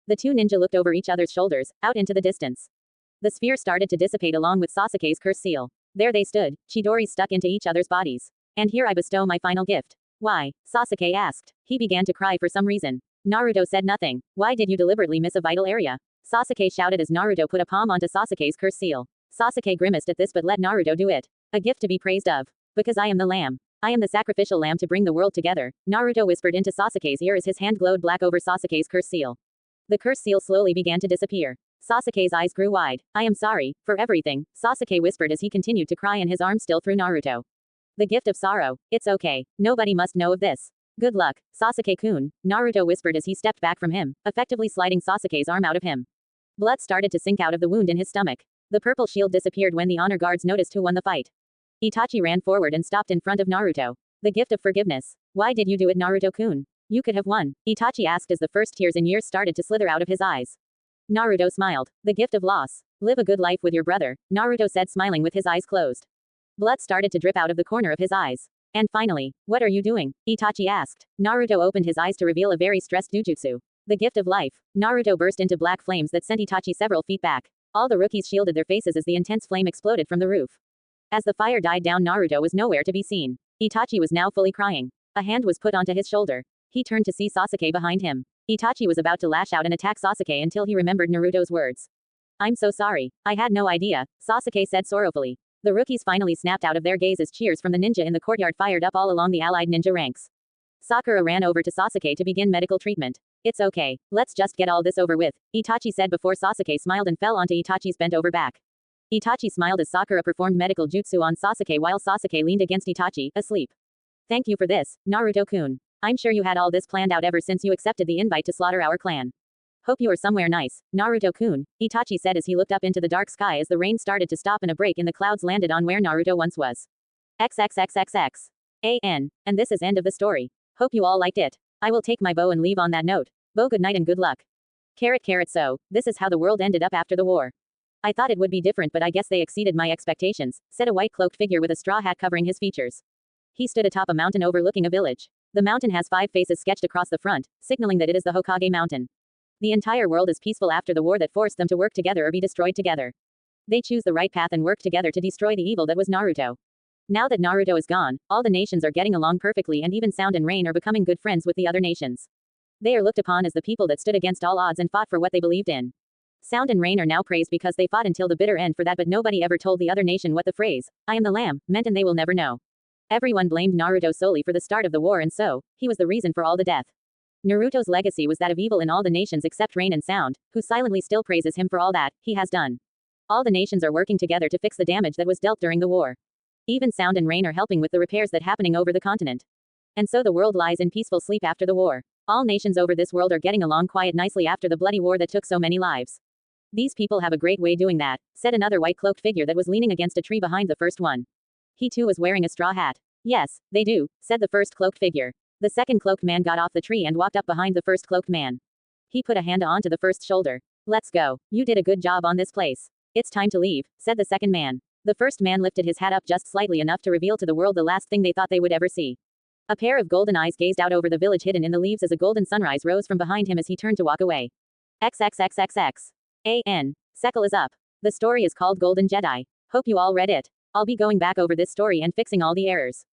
The 2 ninja looked over each other's shoulders, out into the distance. The sphere started to dissipate along with Sasuke's curse seal. There they stood, Chidoris stuck into each other's bodies. And here I bestow my final gift. Why? Sasuke asked. He began to cry for some reason. Naruto said nothing. Why did you deliberately miss a vital area? Sasuke shouted as Naruto put a palm onto Sasuke's curse seal. Sasuke grimaced at this but let Naruto do it. A gift to be praised of. Because I am the lamb. I am the sacrificial lamb to bring the world together, Naruto whispered into Sasuke's ear as his hand glowed black over Sasuke's curse seal. The curse seal slowly began to disappear. Sasuke's eyes grew wide. I am sorry, for everything, Sasuke whispered as he continued to cry and his arm still through Naruto. The gift of sorrow. It's okay. Nobody must know of this. Good luck, Sasuke-kun, Naruto whispered as he stepped back from him, effectively sliding Sasuke's arm out of him. Blood started to sink out of the wound in his stomach. The purple shield disappeared when the honor guards noticed who won the fight. Itachi ran forward and stopped in front of Naruto. The gift of forgiveness. Why did you do it, Naruto-kun? You could have won, Itachi asked as the first tears in years started to slither out of his eyes. Naruto smiled. The gift of loss. Live a good life with your brother, Naruto said, smiling with his eyes closed. Blood started to drip out of the corner of his eyes. And finally, what are you doing? Itachi asked. Naruto opened his eyes to reveal a very stressed Jujutsu. The gift of life. Naruto burst into black flames that sent Itachi several feet back. All the rookies shielded their faces as the intense flame exploded from the roof. As the fire died down, Naruto was nowhere to be seen. Itachi was now fully crying. A hand was put onto his shoulder. He turned to see Sasuke behind him. Itachi was about to lash out and attack Sasuke until he remembered Naruto's words. I'm so sorry. I had no idea, Sasuke said sorrowfully. The rookies finally snapped out of their gaze as cheers from the ninja in the courtyard fired up all along the allied ninja ranks. Sakura ran over to Sasuke to begin medical treatment. It's okay. Let's just get all this over with, Itachi said before Sasuke smiled and fell onto Itachi's bent over back. Itachi smiled as Sakura performed medical jutsu on Sasuke while Sasuke leaned against Itachi, asleep. Thank you for this, Naruto-kun. I'm sure you had all this planned out ever since you accepted the invite to slaughter our clan. Hope you are somewhere nice, Naruto-kun, Itachi said as he looked up into the dark sky as the rain started to stop and a break in the clouds landed on where Naruto once was. XXXXX. And this is end of the story. Hope you all liked it. I will take my bow and leave on that note. Bow, good night and good luck. So, this is how the world ended up after the war. I thought it would be different, but I guess they exceeded my expectations, said a white cloaked figure with a straw hat covering his features. He stood atop a mountain overlooking a village. The mountain has 5 faces sketched across the front, signaling that it is the Hokage mountain. The entire world is peaceful after the war that forced them to work together or be destroyed together. They choose the right path and work together to destroy the evil that was Naruto. Now that Naruto is gone, all the nations are getting along perfectly and even Sound and Rain are becoming good friends with the other nations. They are looked upon as the people that stood against all odds and fought for what they believed in. Sound and Rain are now praised because they fought until the bitter end for that, but nobody ever told the other nation what the phrase, I am the lamb, meant, and they will never know. Everyone blamed Naruto solely for the start of the war, and so, he was the reason for all the death. Naruto's legacy was that of evil in all the nations except Rain and Sound, who silently still praises him for all that he has done. All the nations are working together to fix the damage that was dealt during the war. Even Sound and Rain are helping with the repairs that happening over the continent. And so the world lies in peaceful sleep after the war. All nations over this world are getting along quiet nicely after the bloody war that took so many lives. These people have a great way doing that, said another white-cloaked figure that was leaning against a tree behind the first one. He too was wearing a straw hat. Yes, they do, said the first cloaked figure. The second cloaked man got off the tree and walked up behind the first cloaked man. He put a hand onto the first shoulder. Let's go. You did a good job on this place. It's time to leave, said the second man. The first man lifted his hat up just slightly enough to reveal to the world the last thing they thought they would ever see. A pair of golden eyes gazed out over the village hidden in the leaves as a golden sunrise rose from behind him as he turned to walk away. XXXXX. Sekal is up. The story is called Golden Jedi. Hope you all read it. I'll be going back over this story and fixing all the errors.